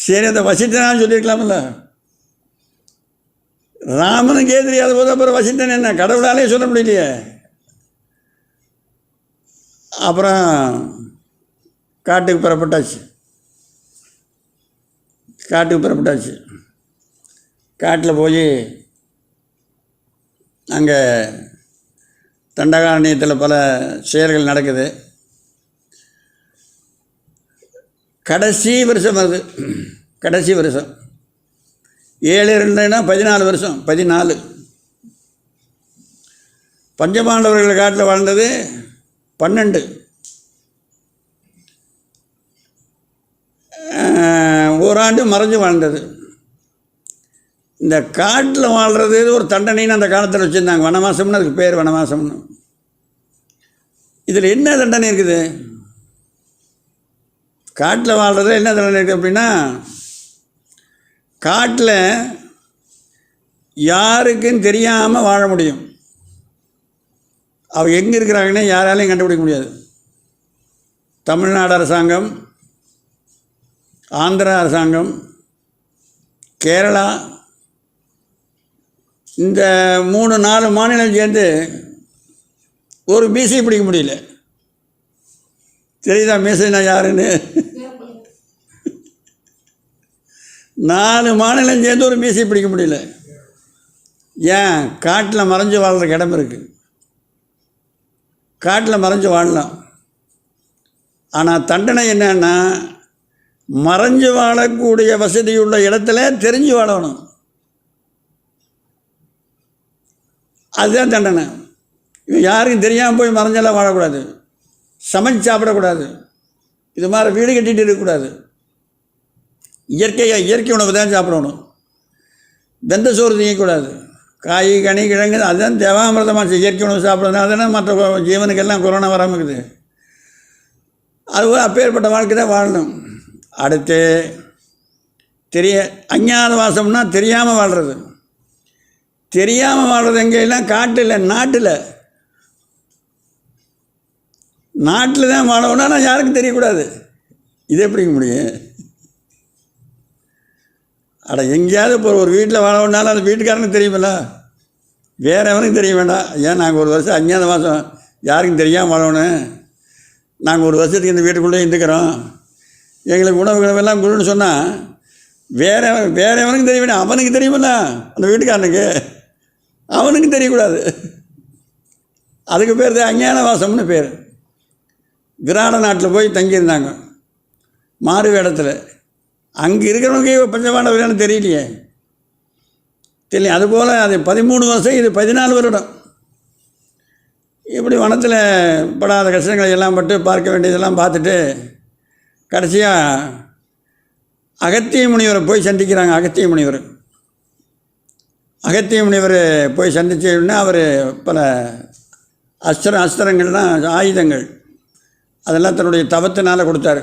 சரி, அந்த வசிஷ்டனான்னு சொல்லியிருக்கலாமல்ல. ராமனுக்கே தெரியாத போது அப்புறம் வசிஷ்டன் என்ன கடவுளாலே சொல்ல முடியலையே. அப்புறம் காட்டுக்கு புறப்பட்டாச்சு. காட்டில் போய் அங்கே தண்டகாரண்யத்தில் பல செயல்கள் நடக்குது. கடைசி வருஷம் வருது. கடைசி வருஷம் 7-2 14 வருஷம். 14 பஞ்சபாண்டவர்கள் காட்டில் வாழ்ந்தது 12. ஓராண்டு மறைஞ்சு வாழ்ந்தது. இந்த காட்டில் வாழ்கிறது ஒரு தண்டனைன்னு அந்த காலத்தில் வச்சுருந்தாங்க. வனவாசம்னு அதுக்கு பேர், வனவாசம்னு. இதில் என்ன தண்டனை இருக்குது? காட்டில் வாழ்கிறது என்ன தண்டனை இருக்குது அப்படின்னா, காட்டில் யாருக்கும் தெரியாமல் வாழ முடியும். அவங்க எங்கே இருக்கிறாங்கன்னே யாராலையும் கண்டுபிடிக்க முடியாது. தமிழ்நாடு அரசாங்கம், ஆந்திரா அரசாங்கம், கேரளா, இந்த 3-4 மாநிலம் சேர்ந்து ஒரு மீசை பிடிக்க முடியல. தெரியுதா மீசைனா யாருன்னு? 4 மாநிலம் சேர்ந்து ஒரு மீசை பிடிக்க முடியல. ஏன்? காட்டில் மறைஞ்சு வாழ்கிற இடம் இருக்குது, காட்டில் மறைஞ்சு வாழலாம். ஆனால் தண்டனை என்னன்னா, மறைஞ்சு வாழக்கூடிய வசதியுள்ள இடத்துல தெரிஞ்சு வாழணும். அதுதான் தண்டனை. யாருக்கும் தெரியாமல் போய் மறைஞ்செல்லாம் வாழக்கூடாது, சமைச்சு சாப்பிடக்கூடாது, இது மாதிரி வீடு கட்டிகிட்டு இருக்கக்கூடாது. இயற்கை உணவு தான் சாப்பிடணும். வெந்த சோறு திங்கக்கூடாது. காய் கனி கிழங்கு அதுதான் தேவாமிரதமாக இயற்கை உணவு சாப்பிட்றதுனால தானே மற்ற ஜீவனுக்கெல்லாம் கொரோனா வராமல் இருக்குது. அதுபோல் அப்பேற்பட்ட வாழ்க்கை தான் வாழணும். அடுத்து அஞ்ஞாத வாசம்னா தெரியாமல் வாழ்கிறது. தெரியாமல் வாழ்கிறது எங்கெல்லாம்? காட்டில், நாட்டில் தான் வாழணும்னா நான் யாருக்கும் தெரியக்கூடாது. இது எப்படிங்க முடியும்? எங்கேயாவது இப்போ ஒரு வீட்டில் வாழணுன்னாலும் அந்த வீட்டுக்காரனுக்கு தெரியுமில்ல. வேறு எவனுக்கும் தெரிய வேண்டாம். ஏன் நாங்கள் ஒரு வருஷம் அஞ்ஞாத மாதம் யாருக்கும் தெரியாமல் வாழணும். நாங்கள் ஒரு வருஷத்துக்கு இந்த வீட்டுக்குள்ளே இருந்துக்கிறோம், எங்களுக்கு உணவுகளெல்லாம் கொடுன்னு சொன்னால் வேற எவனுக்கும் தெரிய வேண்டாம். அவனுக்கு தெரியுமில்ல, அந்த வீட்டுக்காரனுக்கு, அவனுக்கு தெரியக்கூடாது. அதுக்கு பேர் தான் அஞ்ஞான வாசம்னு பேர். விராட நாட்டில் போய் தங்கியிருந்தாங்க மாறு வேடத்தில். அங்கே இருக்கிறவங்க பஞ்சபாண்டவர்கள்னு தெரியலையே, தெரியல. அதுபோல் அது 13 வருஷம், இது 14 வருடம். இப்படி வனத்தில் படாத கஷ்டங்களை எல்லாம் பட்டு பார்க்க வேண்டியதெல்லாம் பார்த்துட்டு கடைசியாக அகத்திய முனிவரை போய் சந்திக்கிறாங்க. அகத்திய முனிவர் போய் சந்திச்சோன்னா அவர் பல அஸ்திரங்கள்லாம் ஆயுதங்கள் அதெல்லாம் தன்னுடைய தவத்தினால் கொடுத்தாரு.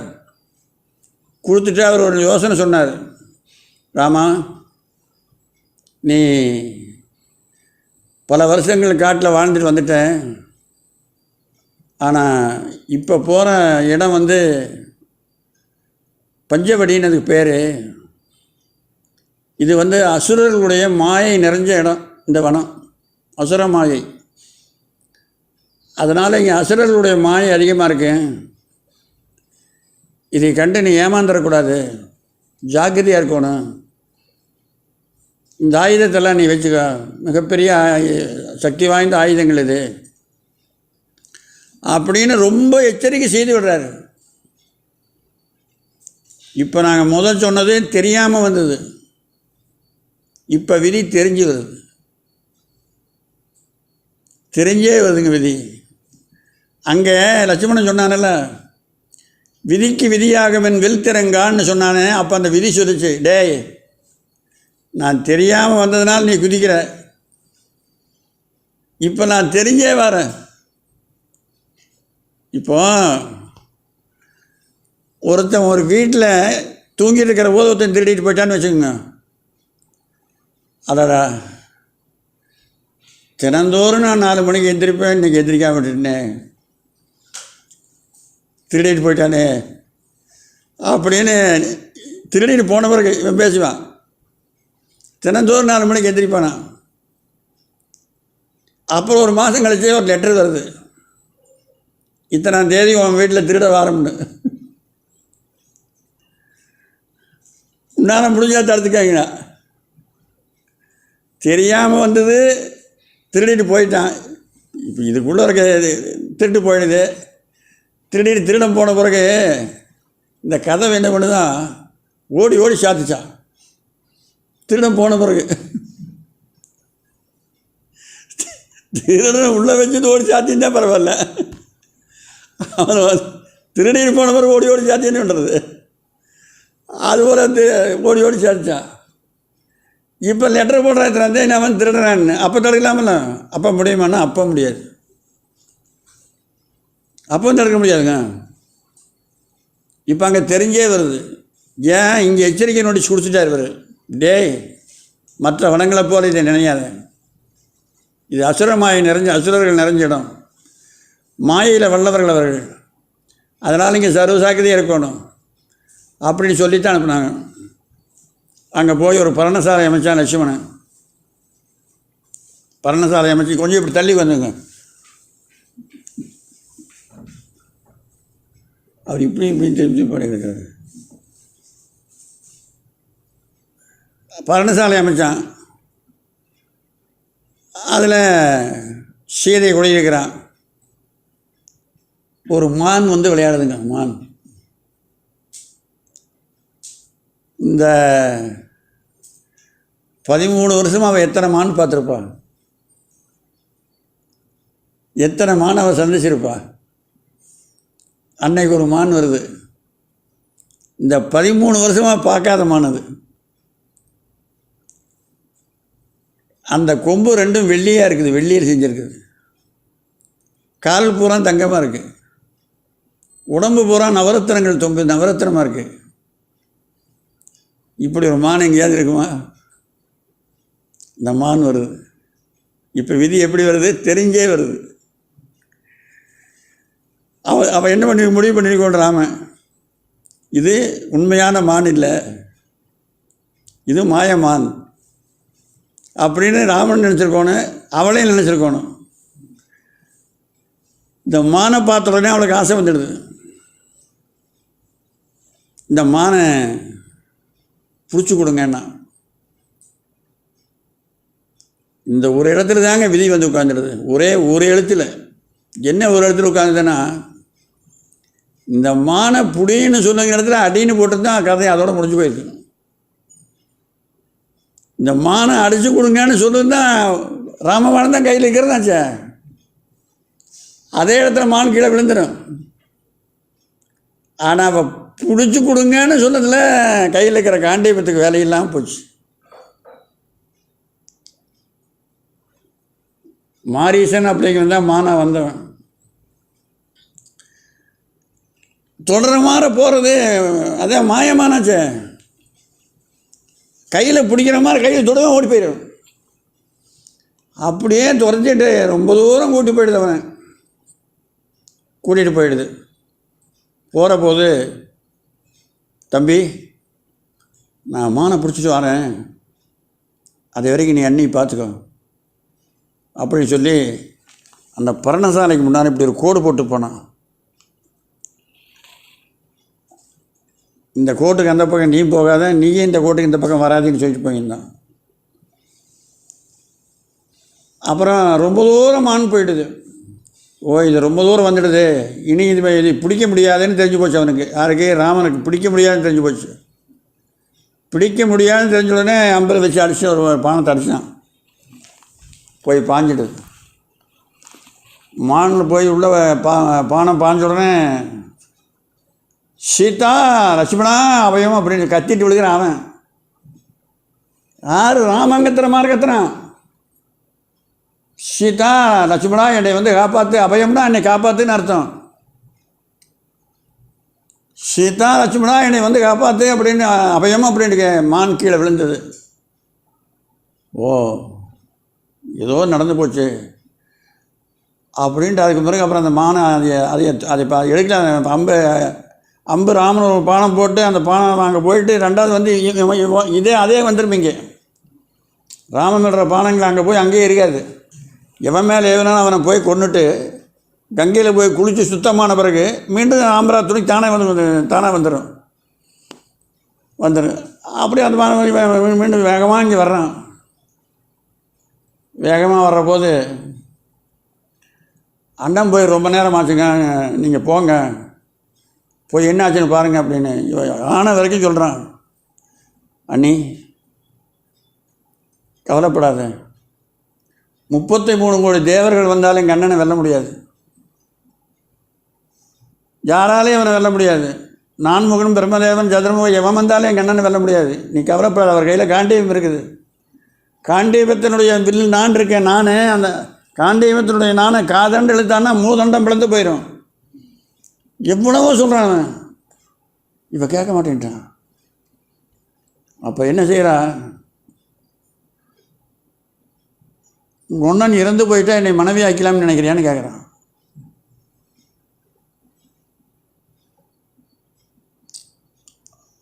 கொடுத்துட்டு அவர் ஒரு யோசனை சொன்னார். ராமா, நீ பல வருஷங்கள் காட்டில் வாழ்ந்துட்டு வந்துட்டேன். ஆனால் இப்போ போகிற இடம் பஞ்சவடின்னு அதுக்கு பேர். இது அசுரர்களுடைய மாயை நிறைஞ்ச இடம். இந்த வனம் அசுர மாயை. அதனால் இங்கே அசுரர்களுடைய மாயை அதிகமாக இருக்கு. இதை கண்டு நீ ஏமாந்துடக்கூடாது, ஜாக்கிரதையாக இருக்கணும். இந்த ஆயுதத்தெல்லாம் நீ வச்சுக்க, மிகப்பெரிய சக்தி வாய்ந்த ஆயுதங்கள் இது அப்படின்னு ரொம்ப எச்சரிக்கை செய்து விடுறாரு. இப்போ நாங்கள் முதல் சொன்னது தெரியாமல் வந்தது, இப்போ விதி தெரிஞ்சு வருது, தெரிஞ்சே வருதுங்க விதி. அங்கே லட்சுமணன் சொன்னானல்ல, விதிக்கு விதியாகவன் வெல்திறங்கான்னு சொன்னானே. அப்போ அந்த விதி சொல்லிச்சு, டேய் நான் தெரியாமல் வந்ததுனால நீ குதிக்கிற, இப்போ நான் தெரிஞ்சே வரேன். இப்போ ஒருத்தன் ஒரு வீட்டில் தூங்கிட்டு இருக்கிற போது ஒருத்தன் திருடிட்டு போயிட்டான்னு வச்சுக்கோங்க. அதடா தினந்தோறும் நான் 4 மணிக்கு எந்திரிப்பேன், இன்றைக்கி எந்திரிக்காம விட்டுட்டேன், திருடிட்டு போயிட்டானே அப்படின்னு திருடிட்டு போன பிறகு இவன் பேசுவான். தினந்தோறும் 4 மணிக்கு எந்திரிப்பானா. அப்புறம் ஒரு மாதம் கழிச்சே ஒரு லெட்டர் வருது, இத்தனாம் தேதி உன் வீட்டில் திருட வாரம்னு. உன்னால் முடிஞ்சா தடுத்துக்காங்கண்ணா. தெரியாமல் வந்தது, திருடிட்டு போயிட்டான். இப்போ இதுக்குள்ளே இருக்க திருட்டு போயிடுது. திருடம் போன பிறகு இந்த கதவை என்ன பண்ணுதான், ஓடி ஓடி சாத்திச்சான். திருடம் போன பிறகு திருடன் உள்ளே வச்சுட்டு ஓடி சாத்தின்னா பரவாயில்ல, அவன் திருடிட்டு போன பிறகு ஓடி ஓடி சாத்தின்னு பண்ணுறது. அதுபோல் ஓடி ஓடி சாதிச்சான். இப்போ லெட்டர் போடுறாங்க அவன் திருடுறான்னு. அப்போ தடுக்கலாமல்ல, அப்போ முடியுமாண்ணா? அப்போ முடியாது, அப்போ தடுக்க முடியாதுங்க. இப்போ அங்கே தெரிஞ்சே வருது. ஏன் இங்கே எச்சரிக்கை நோட்டீஸ் கொடுத்துட்டார் இவர், டேய் மற்ற வனங்களை போல் இதை நினையாத, இது அசுரமாயை அசுரர்கள் நிறைஞ்ச இடம், மாயையில் வல்லவர்கள் அவர்கள், அதனால் இங்கே சர்வசாக்கியதையாக இருக்கணும் அப்படின்னு சொல்லித்தான் அனுப்புனாங்க. அங்கே போய் ஒரு பரணசாலை அமைச்சான் லட்சுமணன். பரணசாலை அமைச்சு கொஞ்சம் இப்படி தள்ளி வந்துங்க. அவர் இப்படி திருப்பி பண்ணியிருக்காரு. பரணசாலை அமைச்சான். அதில் சீதை குடியிருக்கிறான். ஒரு மான் விளையாடுதுங்க. மான் இந்த 13 வருஷமாக அவள் எத்தனை மான் பார்த்துருப்பான், எத்தனை மான் அவள் சந்திச்சிருப்பா. அன்னைக்கு ஒரு மான் வருது. இந்த 13 வருஷமாக பார்க்காத மான் அது. அந்த கொம்பு ரெண்டும் வெள்ளியாக இருக்குது, வெள்ளியில் செஞ்சுருக்குது. கால் பூரா தங்கமாக இருக்குது, உடம்பு பூரா நவரத்தினங்கள் நவரத்தினமாக இருக்குது. இப்படி ஒரு மான் எங்கேயாவது இருக்குமா? இந்த மான் வருது. இப்போ விதி எப்படி வருது? தெரிஞ்சே வருது. அவன் என்ன பண்ணி முடிவு பண்ணிருக்கோன்றாம, இது உண்மையான மான் இல்லை, இது மாயமான் அப்படின்னு ராமன் நினச்சிருக்கோன்னு அவளே நினச்சிருக்கணும். இந்த மானை பார்த்த உடனே அவளுக்கு ஆசை வந்துடுது. இந்த மானை பிடிச்சி கொடுங்கன்னா இந்த ஒரு இடத்துல தாங்க விதி வந்து உட்காந்துடுது. ஒரு எழுத்தில் என்ன ஒரு இடத்துல உட்காந்துதுன்னா, இந்த மானை புடின்னு சொன்ன இடத்துல அடின்னு போட்டு தான் கதையை அதோட முடிஞ்சு போயிருக்கு. இந்த மானை அடித்து கொடுங்கன்னு சொல்லுதான் ராமபாணம் தான் கையில் இருக்கிறதாச்சே, அதே இடத்துல மான் கீழே விழுந்துடும். ஆனால் அவள் பிடிச்சி கொடுங்கன்னு சொன்னதில் கையில் இருக்கிற காண்டீபத்துக்கு வேலையில்லாமல் போச்சு. மாரீசன் அப்படிங்கிறது தான் மானா வந்தவன். தொடர மாதிரி போகிறது அதே மாயமானாச்சே. கையில் பிடிக்கிற மாதிரி கையில் தொடவே ஓடி போயிடும். அப்படியே துரத்திட்டு ரொம்ப தூரம் கூட்டி போயிடுது. அவன் கூட்டிகிட்டு போயிடுது. போகிற போது, தம்பி நான் மானை பிடிச்சிட்டு வரேன், அது வரைக்கும் நீ அண்ணி பார்த்துக்கோ அப்படின்னு சொல்லி அந்த பர்ணசாலைக்கு முன்னாடி இப்படி ஒரு கோடு போட்டு போனான். இந்த கோட்டுக்கு அந்த பக்கம் நீ போகாத, நீயே இந்த கோட்டுக்கு இந்த பக்கம் வராதுன்னு சொல்லிட்டு போயிருந்தான். அப்புறம் ரொம்ப தூரம் மான் போயிடுது. இது ரொம்ப தூரம் வந்துடுது, இனி இது பிடிக்க முடியாதுன்னு தெரிஞ்சு போச்சு அவனுக்கு. யாருக்கு? ராமனுக்கு பிடிக்க முடியாதுன்னு தெரிஞ்சு போச்சு. பிடிக்க முடியாதுன்னு தெரிஞ்ச உடனே அம்பரை வச்சு அடித்து ஒரு பானத்தை அடித்தான். போய் பாஞ்சிடுது. மானில் போய் உள்ள பானம் பாஞ்ச உடனே சீதா லட்சுமணா அபயம் அப்படின்னு கத்திட்டு விழுகிறான் அவன். யார்? ராமங்கத்திர மார்க்கத்தினான். சீதா லட்சுமணா என்னை காப்பாற்று, அபயம்னா என்னை காப்பாற்றுன்னு அர்த்தம். சீதா லட்சுமணா என்னை காப்பாற்று அப்படின்னு அபயம் அப்படின்னு மான் கீழே விழுந்தது. ஏதோ நடந்து போச்சு அப்படின்ட்டு அதுக்கு பிறகு அப்புறம் அந்த மானை அதை எடுக்கல. அம்பு ராமன் ஒரு பானம் போட்டு அந்த பானம் அங்கே போயிட்டு ரெண்டாவது அதே வந்துருப்பீங்க. ராமன் விடுற பானங்கள் அங்கே போய் அங்கேயே இருக்காது. எவன் மேலே எவனாலும் அவனை போய் கொண்டுட்டு கங்கையில் போய் குளித்து சுத்தமான பிறகு மீண்டும் ஆம்பரா துணி தானே வந்துடும். அப்படி அந்த பானம் மீண்டும் வேகமாக இங்கே வர்றான். வேகமாக வர்ற போது அண்ணன் போய் ரொம்ப நேரம் ஆச்சுங்க, நீங்கள் போங்க, போய் என்ன ஆச்சுன்னு பாருங்கள் அப்படின்னு ஆன வரைக்கும் சொல்கிறான். அண்ணி கவலைப்படாத, 33 கோடி தேவர்கள் வந்தாலும் எங்கள் அண்ணனை வெல்ல முடியாது. யாராலையும் அவனை வெல்ல முடியாது. நான்முகன் பிரம்மதேவன் சதுரமுகன் எவன் வந்தாலும் எங்கள் அண்ணனை வெல்ல முடியாது. நீ கவலைப்படாத, அவர் கையில் காண்டீபம் இருக்குது. காண்டீபத்தினுடைய வில் நான் இருக்கேன். நான் அந்த காண்டீபத்தினுடைய நானை காதண்டு இழுத்தான்னா மூதண்டம் பிளந்து போயிடும். எவ்வளவோ சொல்கிறான் அவன். இப்போ கேட்க மாட்டேன்ட்டான். அப்போ என்ன செய்கிறா? ஒன்றன் இறந்து போயிட்டா என்னை மனைவி ஆக்கலாம்னு நினைக்கிறியான்னு கேட்குறான்.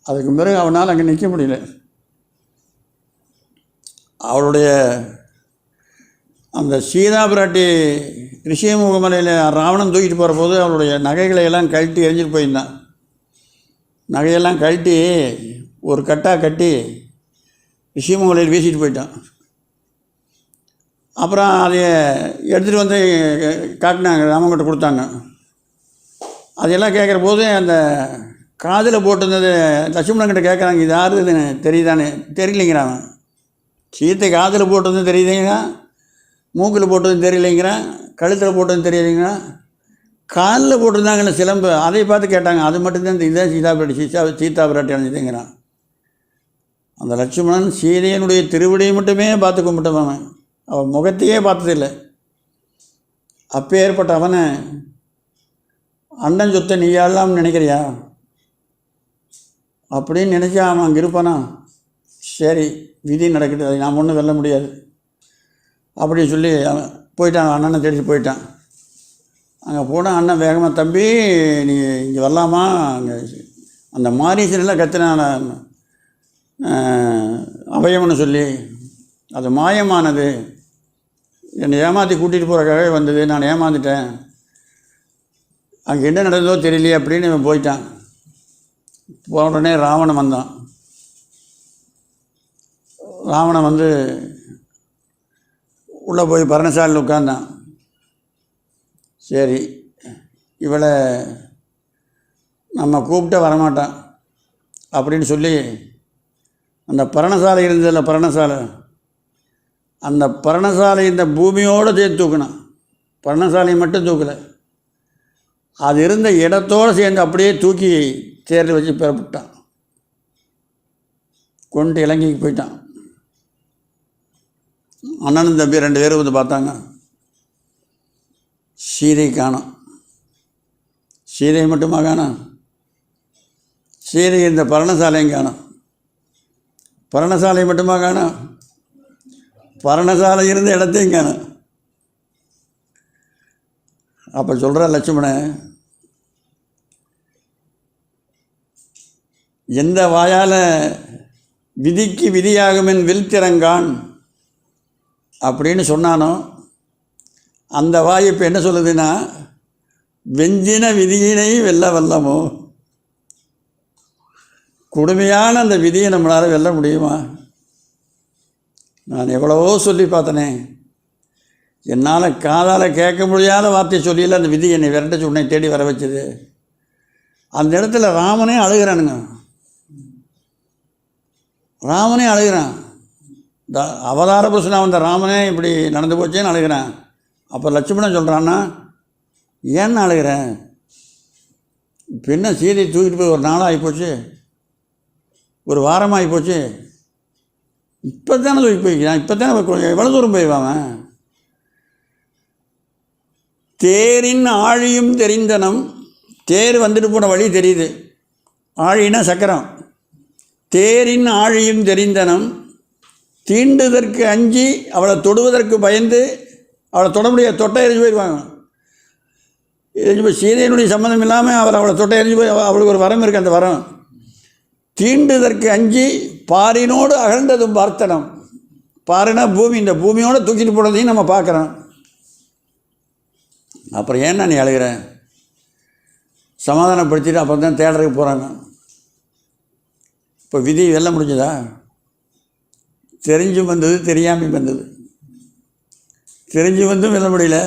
அதுக்கு பிறகு அவனால் அங்கே நிற்க முடியல. அவளுடைய அந்த சீதா பிராட்டி ரிஷிமுகமலையில் ராவணன் தூக்கிட்டு போகிற போது அவளுடைய நகைகளை எல்லாம் கழட்டி எரிஞ்சிட்டு போயிருந்தான். நகையெல்லாம் கழட்டி ஒரு கட்டாக கட்டி ரிஷிமுகமலையில் வீசிட்டு போயிட்டான். அப்புறம் அதை எடுத்துகிட்டு வந்து காட்டினாங்க, ராமன்கிட்ட கொடுத்தாங்க. அதையெல்லாம் கேட்குற போது அந்த காதில் போட்டிருந்தது லட்சுமணன்கிட்ட கேட்குறாங்க, இது யாரு இதுன்னு தெரியுதானே? தெரியலைங்கிறான். சீத்தை காதில் போட்டதும் தெரியுதுங்கிறா, மூக்கில் போட்டதும் தெரியலைங்கிறான், கழுத்தில் போட்டதும் தெரியலைங்கிறான், காலில் போட்டிருந்தாங்கல்ல சிலம்பு, அதை பார்த்து கேட்டாங்க. அது மட்டும்தான் இதுதான் சீதா பிராட்டி அணிஞ்சுதுங்கிறான். அந்த லட்சுமணன் சீதையனுடைய திருவடியை மட்டுமே பார்த்து கும்பிட்டவன், அவன் முகத்தையே பார்த்ததில்லை. அப்போ ஏற்பட்ட அவனை அண்ணன் சொத்தை நீ ஆளலாம்னு நினைக்கிறியா அப்படின்னு நினச்சா அவன் அங்கே இருப்பானா? சரி, விதி நடக்குது, அதை நாம் ஒன்றும் வெல்ல முடியாது அப்படின்னு சொல்லி அவன் போயிட்டான். அண்ணனை தேடிட்டு போயிட்டான். அங்கே போனால் அண்ணன் வேகமாக, தம்பி நீ இங்கே வரலாமா? அங்கே அந்த மாரீசனெல்லாம் கத்தினான அபயம்னு சொல்லி அது மாயமானது, என்னை ஏமாற்றி கூட்டிகிட்டு போகிறக்காகவே வந்தது, நான் ஏமாந்துட்டேன், அங்கே என்ன நடந்ததோ தெரியலையே அப்படின்னு இவன் போயிட்டான். போன உடனே ராவணன் வந்தான். ராவணன் வந்து உள்ளே போய் பர்ணசாலையில் உட்கார்ந்தான். சரி, இவளை நம்ம கூப்பிட்ட வரமாட்டான் அப்படின்னு சொல்லி அந்த பர்ணசாலை இருந்ததில்ல, பர்ணசாலை, அந்த பர்ணசாலை இந்த பூமியோடு சேர்த்து தூக்கினான். பர்ணசாலையை மட்டும் தூக்கலை, அது இருந்த இடத்தோடு சேர்ந்து அப்படியே தூக்கி தேரில் வச்சு பெறப்பட்டான். கொண்டு இலங்கைக்கு போயிட்டான். அண்ணனும் தம்பி 2 பேரும் வந்து பார்த்தாங்க. சீதை காணோம். சீதை மட்டுமா காணோம், சீதை இந்த பர்ணசாலையும் காணோம். பர்ணசாலை மட்டுமா காணோம், பர்ணசாலை இருந்த இடத்தையும் காணோம். அப்போ சொல்கிற லட்சுமணன், எந்த வாயால் விதிக்கு விதியாகுமென் வில்திறங்கான் அப்படின்னு சொன்னானோ அந்த வாய் இப்போ என்ன சொல்லுதுன்னா, வெஞ்சின விதியினை வெல்ல வல்லமோ. கொடுமையான அந்த விதியை நம்மளால் வெல்ல முடியுமா? நான் எவ்வளவோ சொல்லி பார்த்தனே, என்னால் காதால் கேட்க முடியாத வார்த்தை சொல்லியில் அந்த விதி என்னை விரட்டச்சு உன்னை தேடி வர வச்சது. அந்த இடத்துல ராமனே அழுகிறானுங்க, ராமனே அழுகிறான். அவதார புருஷனாக வந்த ராமனே இப்படி நடந்து போச்சேன்னு அழுகிறான். அப்போ லட்சுமணன் சொல்கிறான்னா, ஏன்னு அழுகிறேன், இப்போ என்ன சீதை தூக்கிட்டு போய் ஒரு நாளாக ஆகிப்போச்சு, ஒரு வாரமாக ஆகிப்போச்சு, இப்போ தானே தூக்கி போய்க்கிறான், இப்போ தானே எவ்வளோ தூரம் போய்வான். தேரின் ஆழியும் தெரிந்தனம், தேர் வந்துட்டு போன வழி தெரியுது, ஆழினா சக்கரம். தேரின் ஆழியும் தெரிந்தனம், தீண்டுதற்கு அஞ்சி அவளை தொடுவதற்கு பயந்து அவளை தொட முடியாது, தொட்டை எரிஞ்சு போயிடுவாங்க. எரிஞ்சு போய் சீதையினுடைய சம்மந்தம் இல்லாமல் அவளை தொட்டை எரிஞ்சு போய் அவளுக்கு ஒரு வரம் இருக்குது. அந்த வரம் தீண்டுதற்கு அஞ்சி பாரினோடு அகழ்ந்ததும் பார்த்தனம். பாருனா பூமி, இந்த பூமியோடு தூக்கிட்டு போனதையும் நம்ம பார்க்குறோம். அப்புறம் ஏன்னா நீ அழுகிறேன், சமாதானப்படுத்திட்டு அப்புறம் தான் தேடுறதுக்கு போகிறாங்க. இப்போ விதி வெல்ல முடிஞ்சதா? தெரிஞ்சும் வந்தது, தெரியாமல் வந்தது. தெரிஞ்சு வந்தும் வெல்ல முடியல,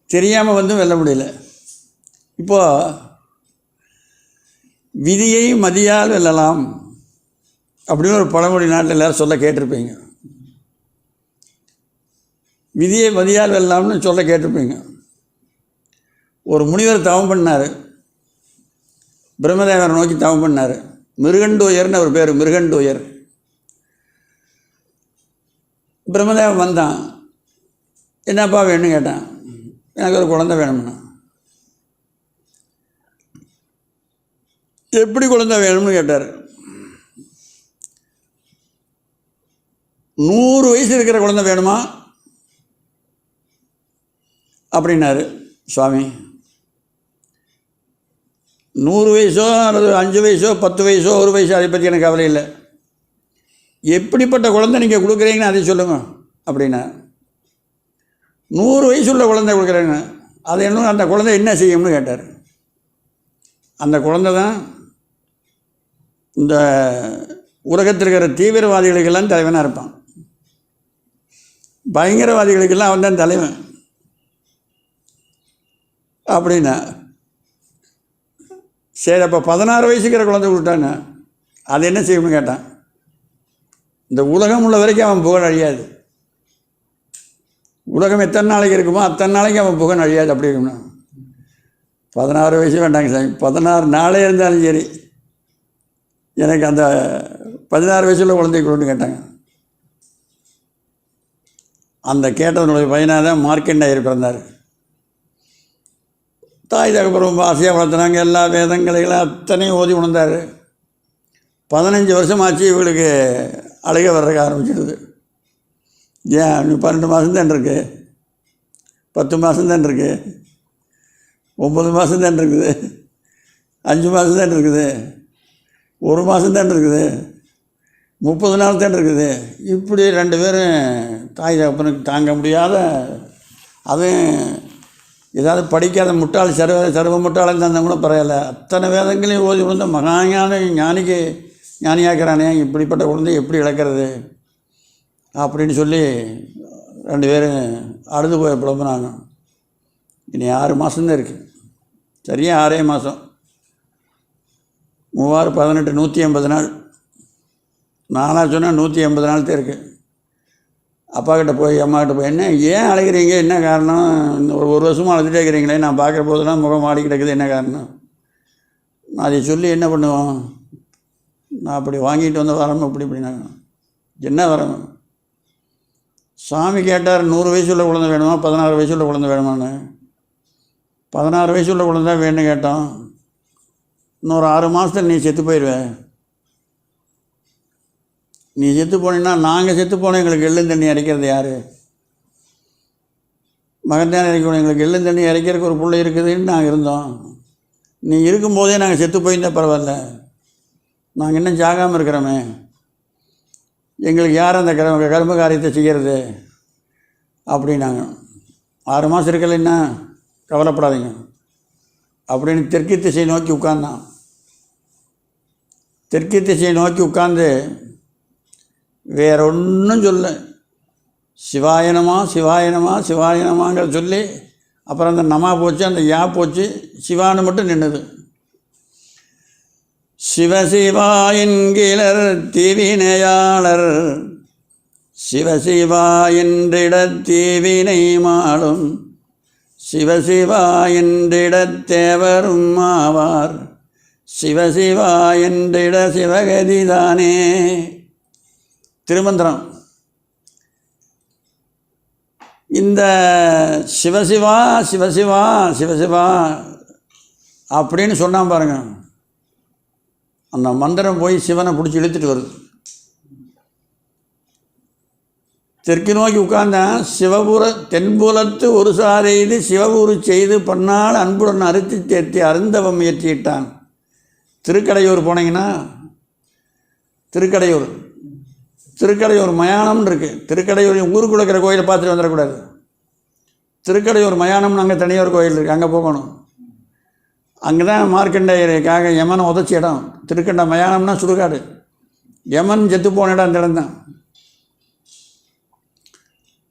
தெரியாமல் வந்தும் வெல்ல முடியல. இப்போது விதியை மதியால் வெல்லலாம் அப்படின்னு ஒரு பழமொழி நாட்டில் எல்லோரும் சொல்ல கேட்டிருப்பீங்க. விதியை மதியால் வெல்லலாம்னு சொல்ல கேட்டிருப்பீங்க. ஒரு முனிவர் தவம் பண்ணார், பிரம்மதேவரை நோக்கி தவம் பண்ணார். மிருகண்டோயர்னு அவர் பேர், மிருகண்டோயர். பிரம்மதேவன் வந்தான், என்னப்பா வேணும்னு கேட்டான். எனக்கு ஒரு குழந்தை வேணும்னா. எப்படி குழந்தை வேணும்னு கேட்டார். 100 வயசு இருக்கிற குழந்தை வேணுமா அப்படின்னாரு சுவாமி. 100 வயசோ அல்லது 5 வயசோ 10 வயசோ 1 வயசோ அதை பற்றி எனக்கு கவலை இல்லை, எப்படிப்பட்ட குழந்தை நீங்கள் கொடுக்குறீங்கன்னு அதை சொல்லுங்க அப்படின்னா. 100 வயசு உள்ள குழந்தை கொடுக்குறேங்க, அது என்ன, அந்த குழந்தை என்ன செய்யும்னு கேட்டார். அந்த குழந்தை தான் இந்த உலகத்தில் இருக்கிற தீவிரவாதிகளுக்கெல்லாம் தலைவனாக இருப்பான், பயங்கரவாதிகளுக்கெல்லாம் அவன் தான் தலைவன் அப்படின்னா. சரி, அப்போ 16 வயசுக்கிற குழந்தை கொடுத்தாங்க, அது என்ன செய்யணும்னு கேட்டான். இந்த உலகம் உள்ள வரைக்கும் அவன் புகழ் அழியாது, உலகம் எத்தனை நாளைக்கு இருக்குமோ அத்தனை நாளைக்கு அவன் புகழ் அழியாது. அப்படி இருக்கணும். 16 வயசு வேண்டாங்க சாமி, 16 நாளே இருந்தாலும் சரி, எனக்கு அந்த 16 வயசுள்ள குழந்தை கொடுன்னு கேட்டாங்க. அந்த கேட்டதனுடைய பையனாக தான் மார்க்கண்டேயர் பிறந்தார். தாய் தகப்பரும் ஆசையாக வளர்த்துனாங்க, எல்லா வேதங்களைகளும் அத்தனையும் ஓதி உணர்ந்தார். 15 வருஷமாச்சு இவளுக்கு அழுக வர்றதுக்கு ஆரம்பிச்சிடுது. ஏன் 12 மாதம்தான் இருக்குது, 10 மாதம்தான் இருக்குது, 9 மாதம்தான் இருக்குது, 5 மாதம்தான் இருக்குது, 1 மாதம்தான் இருக்குது, 30 நாள் தான் இருக்குது. இப்படி 2 பேரும் தாய் தகப்பனுக்கு தாங்க முடியாத, அதுவும் ஏதாவது படிக்காத முட்டாள் சர்வ முட்டாளன் தான் கூட பரவாயில்ல, அத்தனை வேதங்களையும் ஓதி விழுந்த மகாஞான ஞானியாக்குறானே, இப்படிப்பட்ட குழந்தை எப்படி இழக்கிறது அப்படின்னு சொல்லி 2 பேரும் அழுது போய் புலம்புனாங்க. இனி 6 மாதம்தான் இருக்குது, சரியாக 6 மாதம். 3 18 180 நாள். நானாக சொன்னால் 180 நாள் தான் இருக்குது. அப்பா கிட்ட போய் அம்மா கிட்ட போய், என்ன ஏன் அழைக்கிறீங்க, என்ன காரணம், ஒரு வருஷமாக அழைச்சிட்டே இருக்கிறீங்களே, நான் பார்க்குற போதெல்லாம் முகம் மாடி கிடக்குது, என்ன காரணம்? நான் அதை சொல்லி என்ன பண்ணுவோம், நான் அப்படி வாங்கிட்டு வந்த வரணும் இப்படின்னாங்க. என்ன வரணும்? சாமி கேட்டார், 100 வயசுள்ள குழந்தை வேணுமா, 16 வயசுள்ள குழந்தை வேணுமான்னு. 16 வயசுள்ள குழந்தை தான் வேணும்னு கேட்டோம். இன்னொரு 6 மாதத்தில் நீ செத்து போயிடுவேன். நீ செத்து போனீங்கன்னா நாங்கள் செத்து போனோம், எங்களுக்கு எள்ளும் தண்ணி இறைக்கிறது யார்? மகன்தான் இறைக்கணும். எங்களுக்கு எள்ளும் தண்ணி இறைக்கிறதுக்கு ஒரு பிள்ளை இருக்குதுன்னு நாங்கள் இருந்தோம். நீ இருக்கும்போதே நாங்கள் செத்து போயிருந்தால் பரவாயில்ல, நாங்கள் இன்னும் சாகாமல் இருக்கிறோமே, எங்களுக்கு யார் அந்த கர்ம காரியத்தை செய்கிறது அப்படின்னாங்க. 6 மாதம் இருக்கலைன்னா கவலைப்படாதீங்க அப்படின்னு தெற்கு திசையை நோக்கி உட்கார்ந்தான். தெற்கு திசையை நோக்கி உட்கார்ந்து வேற ஒன்றும் சொல்ல, சிவாயனமா சிவாயனமா சிவாயனமாங்கிற சொல்லி, அப்புறம் அந்த நமா போச்சு, அந்த யா போச்சு, சிவான்னு மட்டும் நின்றுது. சிவசிவா என்கிலர் தீவினையாளர், சிவசிவா என்றிடத் தீவினை மாளும், சிவசிவா என்றிடத் தேவரும் ஆவார், சிவசிவா என்றிட சிவகதிதானே. திருமந்திரம். இந்த சிவசிவா சிவசிவா சிவசிவா அப்படின்னு சொன்னான் பாருங்க, அந்த மந்திரம் போய் சிவனை பிடிச்சி இழுத்துட்டு வருது. தெற்கு நோக்கி உட்கார்ந்தான். சிவபுர தென்புலத்து ஒரு சாரெய்து சிவபுரு செய்து பன்னால் அன்புடன் அறுத்து தேர்த்தி அருந்தவம் முயற்சியிட்டான். திருக்கடையூர் போனீங்கன்னா, திருக்கடையூர் மயானம்னு இருக்குது. திருக்கடையூர் ஊருக்குள்ள இருக்கிற கோயிலை பார்த்துட்டு வந்துடக்கூடாது. திருக்கடையூர் மயானம்னு அங்கே தனியார் கோயில் இருக்குது, அங்கே போகணும். அங்கே தான் மார்க்கண்டேயருக்காக யமனை உதச்ச இடம். திருக்கண்ட மயானம்னா சுடுகாடு, யமன் செத்து போன இடம் அந்த இடம் தான்.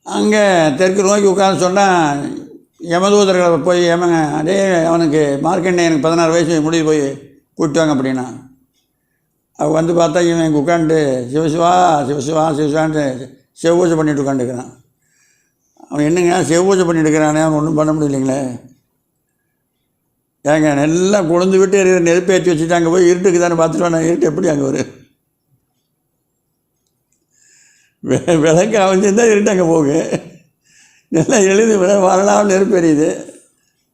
அங்கே தெற்கு நோக்கி உட்காந்து சொன்னால் யமதூதர்களை போய் யமங்க, அதே அவனுக்கு மார்க்கண்டேயனுக்கு 16 வயசு முடிவு போய் கூப்பிட்டு வாங்க அப்படின்னா, அவள் வந்து பார்த்தா இவன் உட்காந்து சிவசிவா சிவசிவா சிவசிவான்ட்டு சிவபூஜை பண்ணிட்டு உட்காந்துருக்கிறான். அவன் என்னங்க சிவபூஜை பண்ணிட்டு இருக்கிறானே, அவன் ஒன்றும் பண்ண முடியலைங்களே. ஏங்க எல்லாம் கொழுந்து விட்டு நெருப்பு ஏற்றி வச்சுட்டு அங்கே போய் இருட்டுக்கு தானே பார்த்துட்டு வேணா, இருட்டு எப்படி அங்கே வரும்? விளக்கு அவஞ்சிருந்தால் இருட்டு அங்கே போகு. எல்லாம் எழுதி வரலாம், நெருப்பு எரியுது.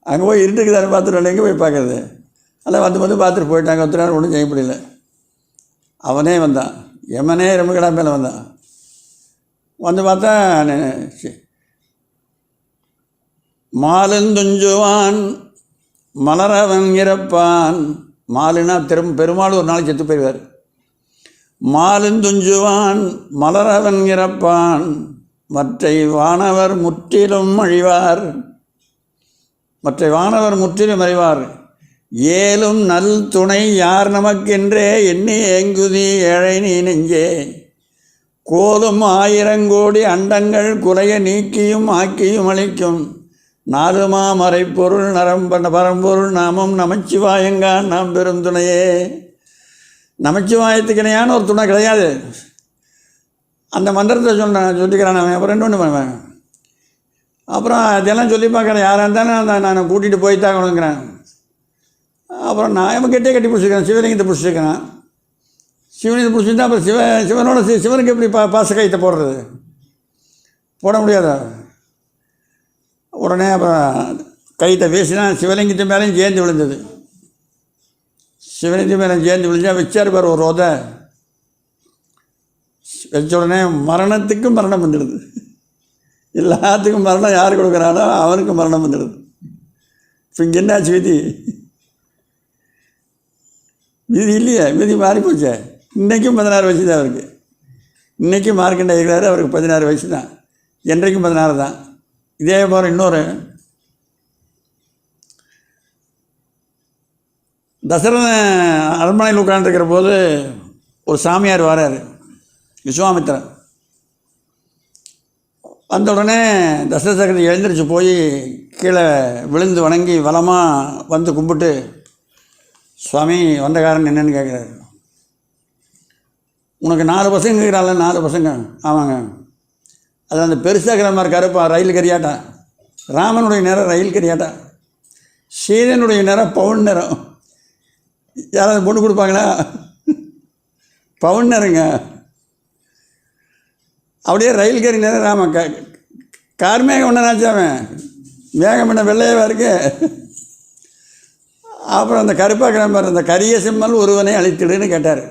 அங்கே போய் இருட்டுக்கு தானே பார்த்துட்டு வேணா, எங்கே போய் பார்க்குறது? அதெல்லாம் வந்து பார்த்துட்டு போயிட்டாங்க. 10 நாள் ஒன்றும் செய்ய முடியல. அவனே வந்தான், யமனே ரொம்ப கடை மேலே வந்தான். வந்து பார்த்தா மாலுந்துஞ்சுவான் மலரவன் இறப்பான். மாலுன்னா பெருமாள் ஒரு நாளைக்கு செத்து போயிடுவார். மாலுந்துஞ்சுவான் மலரவன் இறப்பான், மற்றை வானவர் முற்றிலும் அழிவார், மற்றை வானவர் முற்றிலும் அறிவார். ஏலும் நல் துணை யார் நமக்கென்றே எண்ணி ஏங்குதி ஏழை நீ நெஞ்சே, கோலும் 1000 கோடி அண்டங்கள் குலைய நீக்கியும் ஆக்கியும் அளிக்கும், 4 மாமறைப்பொருள் பரம்பொருள் நாமம் நமச்சிவாயங்கான் நாம் பெரும் துணையே. நமச்சிவாயத்துக்கு இணையான ஒரு துணை கிடையாது. அந்த மந்திரத்தை சொல்லிக்கிறான் அவன். அப்புறம் இன்னொன்று பண்ணுவேன். அப்புறம் அதெல்லாம் சொல்லி பார்க்குறேன், யாராக இருந்தாலும் நான் கூட்டிகிட்டு போய்த்தாங்கணுங்கிறேன். அப்புறம் நான் இவன் கெட்டே கட்டி பிடிச்சிருக்கேன், சிவலிங்கத்தை பிடிச்சிருக்கிறேன். சிவலிங்கத்தை பிடிச்சிருந்தா அப்புறம் சிவனோட சிவனுக்கு எப்படி பாச கைத்தை போடுறது? போட முடியாதா? உடனே அப்புறம் கைத்தை பேசினா சிவலிங்கத்து மேலேயும் சேர்ந்து விழுந்தது. சிவலிங்கத்து மேலே சேர்ந்து விழுந்தா வச்சார் பார் ஒரு உதை. வச்ச உடனே மரணத்துக்கும் மரணம் வந்துடுது. எல்லாத்துக்கும் மரணம் யார் கொடுக்குறானோ அவனுக்கு மரணம் வந்துடுது. இப்போ இங்கே என்னாச்சு விதி? விதி இல்லையா? விதி மாறி போச்சே. இன்றைக்கும் 16 வயசு தான் இருக்குது. இன்றைக்கும் மார்க்கண்டேயர் இருக்கிறாரு, அவருக்கு 16 வயசு தான், என்றைக்கும் 16 தான். இதே போல் இன்னொரு தசரதன் அரண்மனையில் உட்காந்துருக்கிற போது ஒரு சாமியார் வராரு, விஸ்வாமித்திரன். வந்த உடனே தசரத சக்கரவர்த்தி எழுந்திரிச்சு போய் கீழே விழுந்து வணங்கி வலமாக வந்து கும்பிட்டு, சுவாமி வந்த காரணம் என்னன்னு கேட்குறாரு. உனக்கு 4 பசங்க இருக்கிறாள். 4 பசங்க. ஆமாங்க. அது அந்த பெருசாகிற மாதிரி கருப்பா ரயில் கரியாட்டா. ராமனுடைய நிறம் ரயில் கரியாட்டா. சீதனுடைய நிறம் பவுன் நிறம். யாராவது பொண்ணு கொடுப்பாங்களா? பவுன் நிறங்க. அப்படியே ரயில் கறி நேரம் ராம கார் மேகம் ஒன்றாச்சாவன் மேகம் என்ன வெள்ளையவா இருக்கு. அப்புறம் அந்த கருப்பாக்கிற மாதிரி அந்த கரிய சிம்மல் ஒருவனை அழித்திடுன்னு கேட்டார்.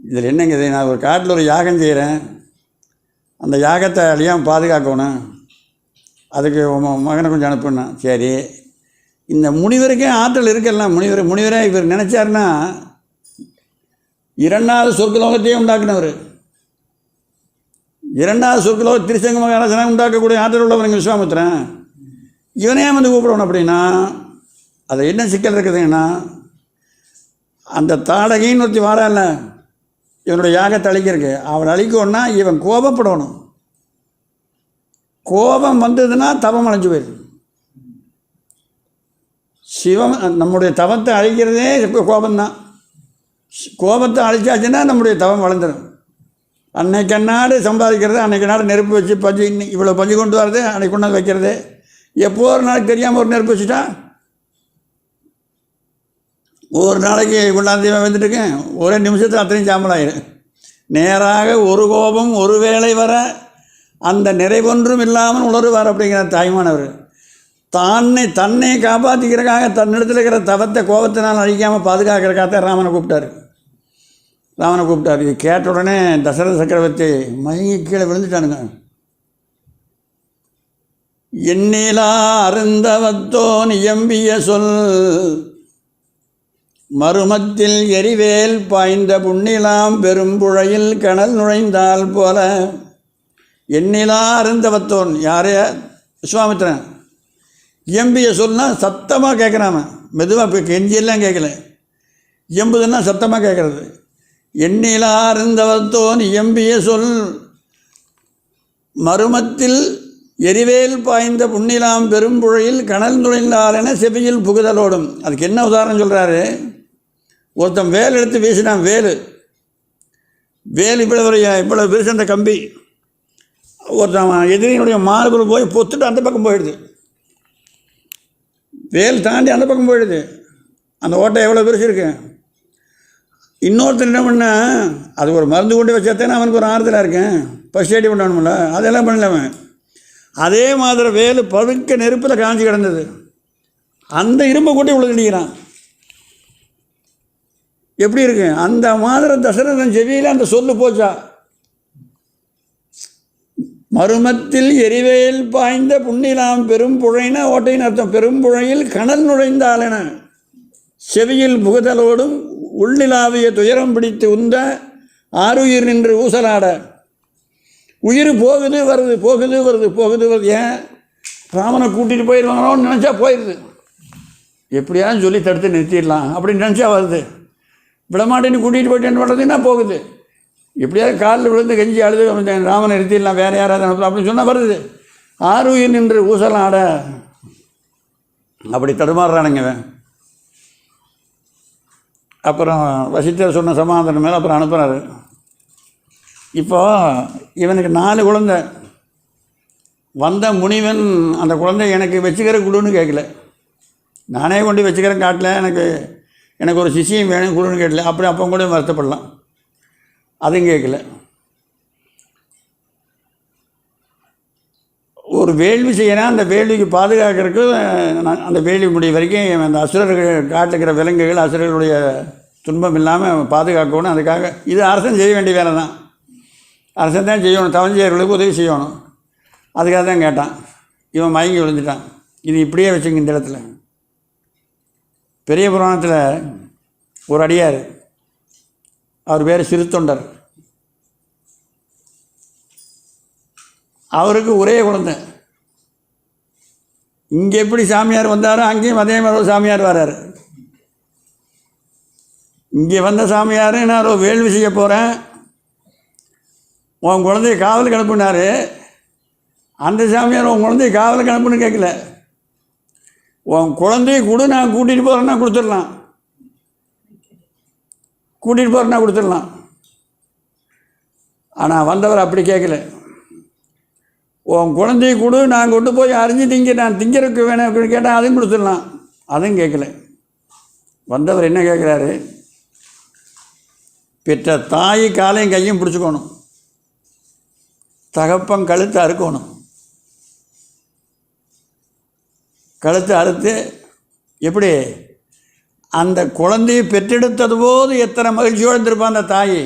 இதில் என்னங்க இது, நான் ஒரு காட்டில் ஒரு யாகம் செய்கிறேன், அந்த யாகத்தை அழியாமல் பாதுகாக்கணும், அதுக்கு மகனை கொஞ்சம் அனுப்புனா. சரி, இந்த முனிவருக்கே ஆற்றல் இருக்கலாம். முனிவரே இவர் நினச்சாருன்னா 2வது சொர்க்கலோகத்தையே உண்டாக்குனவர், 2வது சொர்க்கலோக திருசங்க மகாராஜனை உண்டாக்கக்கூடிய ஆற்றல் உள்ளவருங்க விஸ்வாமித்திரன். இவனே வந்து கூப்பிடணும். அப்படின்னா அது என்ன சிக்கல் இருக்குதுங்கன்னா, அந்த தாடகின்னு ஒருத்தி வாரால இவனுடைய யாகத்தை அழிக்கிறதுக்கு, அவன் அழிக்கணும்னா இவன் கோபப்படணும். கோபம் வந்ததுன்னா தவம் அழிஞ்சு போயிடுது. சிவம் நம்முடைய தவத்தை அழிக்கிறதே கோபந்தான். கோபத்தை அழிச்சாச்சுன்னா நம்முடைய தவம் வளர்ந்துடும். அன்னைக்கு நாடு சம்பாதிக்கிறது, அன்னைக்கு நாடு நெருப்பு வச்சு பஞ்சு இவ்வளோ பஞ்சு கொண்டு வர்றது, அன்னைக்கு கொண்டாந்து வைக்கிறது. எப்போ ஒரு நாளைக்கு தெரியாமல் ஒரு நெருப்பு வச்சுட்டா, ஒரு நாளைக்கு கொண்டாந்து வந்துட்டுருக்கேன், ஒரே நிமிஷத்தில் அத்தனையும் சாம்பலாயிடும். நேராக ஒரு கோபம் ஒரு வேளை வர அந்த நிறைவொன்றும் இல்லாமல் உணர்வார் அப்படிங்கிற தாய்மானவர். தன்னை காப்பாற்றிக்கிறதுக்காக தன்னிடத்தில் இருக்கிற தவத்தை கோபத்தினால் அழிக்காமல் பாதுகாக்கிறதுக்காக ராமனை கூப்பிட்டார். இது கேட்ட உடனே தசரத சக்கரவர்த்தி மயங்கி கீழே விழுந்துட்டானுங்க. எண்ணிலா அருந்தவத்தோன் எம்பிய சொல் மருமத்தில் எரிவேல் பாய்ந்த புண்ணிலாம் பெரும்புழையில் கணல் நுழைந்தால் போல. எண்ணிலா அருந்தவத்தோன் யாரைய? விஸ்வாமித்திரன். எம்பிய சொல்னா சத்தமாக கேட்குறாம, மெதுவாக இப்போ கெஞ்சியெல்லாம் கேட்கல, எம்புதுன்னா சத்தமாக கேட்குறது. எண்ணிலா அருந்தவத்தோன் எம்பிய சொல் மருமத்தில் எரிவேல் பாய்ந்த புண்ணிலாம் பெரும்புழையில் கணல் நுழைந்தாலென செவியில் புகுதலோடும். அதுக்கு என்ன உதாரணம் சொல்கிறாரு? ஒருத்தன் வேல் எடுத்து வீசினான். வேல் இவ்வளவு பெருசு அந்த கம்பி. ஒருத்தன் எதிரியினுடைய மார்புல போய் பொத்துட்டு அந்த பக்கம் போயிடுது. வேல் தாண்டி அந்த பக்கம் போயிடுது. அந்த ஓட்டை எவ்வளோ பெருசு இருக்கு. இன்னொருத்தர் என்ன பண்ண, அது ஒரு மருந்து கொண்டு வச்சாத்தானே அவனுக்கு ஒரு ஆறுதலாக இருக்கேன், ஃபஸ்ட் எய்ட் பண்ணணும்ல, அதெல்லாம் பண்ணலவன். அதே மாதிரி வேலு பதுக்க நெருப்பில் காஞ்சி கிடந்தது. அந்த இரும்பை கூட்டி உழுதுடிக்கிறான். எப்படி இருக்கு? அந்த மாதிரி தசரதன் செவியில் அந்த சொல்லு போச்சா. மருமத்தில் எரிவேல் பாய்ந்த புண்ணிலாம் பெரும்புழைனா ஓட்டைன்னு அர்த்தம். பெரும்புழையில் கணல் நுழைந்தாலென செவியில் புகுதலோடும் உள்ளிலாவிய துயரம் பிடித்து உந்த ஆறுயிர் நின்று ஊசலாட. உயிர் போகுது வருது. ஏன் ராமனை கூட்டிகிட்டு போயிடுவாங்களோன்னு நினச்சா போயிடுது. எப்படியாவது சொல்லி தடுத்து நிறுத்திடலாம் அப்படின்னு நினச்சா வருது. விடமாட்டேன்னு கூட்டிகிட்டு போயிட்டு என்ன பண்ணுறதுன்னா போகுது. எப்படியாவது காலில் விழுந்து கெஞ்சி அழுது ராமனை நிறுத்திடலாம், வேறு யாராவது அப்படின்னு சொன்னால் வருது. ஆறுயிர் நின்று ஊசலாட. அப்படி தடுமாறுறானுங்க. அப்புறம் வசிஷ்டர் சொன்ன சமாதானம் மேலே அப்புறம் அனுப்புகிறாரு. இப்போது இவனுக்கு 4 குழந்தை. வந்த முனிவன் அந்த குழந்தை எனக்கு வச்சுக்கிற குடுன்னு கேட்கல, நானே கொண்டு வச்சுக்கிறேன் காட்டில், எனக்கு ஒரு சிஷியம் வேணும் குடுன்னு கேட்கல. அப்படி அப்போ கூட வருத்தப்படலாம், அதுவும் கேட்கல. ஒரு வேள்வி செய்யறேன், அந்த வேள்விக்கு பாதுகாக்கிறதுக்கு அந்த வேள்வி முடிய வரைக்கும் அந்த அசுரர்கள் காட்டுக்கிற விலங்குகள் அசுரர்களுடைய துன்பம் இல்லாமல் பாதுகாக்கணும். அதுக்காக இது அரசன் செய்ய வேண்டிய வேலை தான். அரசன் தான் செய்யணும், தவஞ்செயர்களுக்கு உதவி செய்யணும். அதுக்காக தான் கேட்டான். இவன் மயங்கி விழுந்துட்டான். இது இப்படியே வச்சுங்க. இந்த இடத்துல பெரிய புராணத்தில் ஒரு அடியார், அவர் பேர் சிறுத்தொண்டர். அவருக்கு ஒரே குழந்தை. இங்கே எப்படி சாமியார் வந்தாரோ அங்கேயும் அதே மாதிரி ஒரு சாமியார் வராரு. இங்கே வந்த சாமியார் நான் ஒரு வேள்வி செய்ய போகிறேன், உன் குழந்தைய காவலுக்கு அனுப்புனார். அந்த சாமியார் உன் குழந்தைய காவலுக்கு அனுப்புன்னு கேட்கல, உன் குழந்தைய கூட நான் கூட்டிகிட்டு போகிறேன்னா கொடுத்துடலாம், கூட்டிகிட்டு போகிறேன்னா கொடுத்துடலாம். ஆனால் வந்தவர் அப்படி கேட்கல, உன் குழந்தைய கூட நான் கொண்டு போய் அரிஞ்சு நான் திங்கிறதுக்கு வேணும் அப்படின்னு கேட்டால் அதையும் கொடுத்துடலாம், அதுவும் கேட்கல. வந்தவர் என்ன கேட்குறாரு, பெற்ற தாய் காலையும் கையும் பிடிச்சிக்கணும், தகப்பன் கழுத்தை அறுக்கணும், கழுத்தை அறுத்து எப்படி அந்த குழந்தையை பெற்றெடுத்தது போது எத்தனை மகிழ்ச்சியோடு இருந்திருப்பான் அந்த தாய்,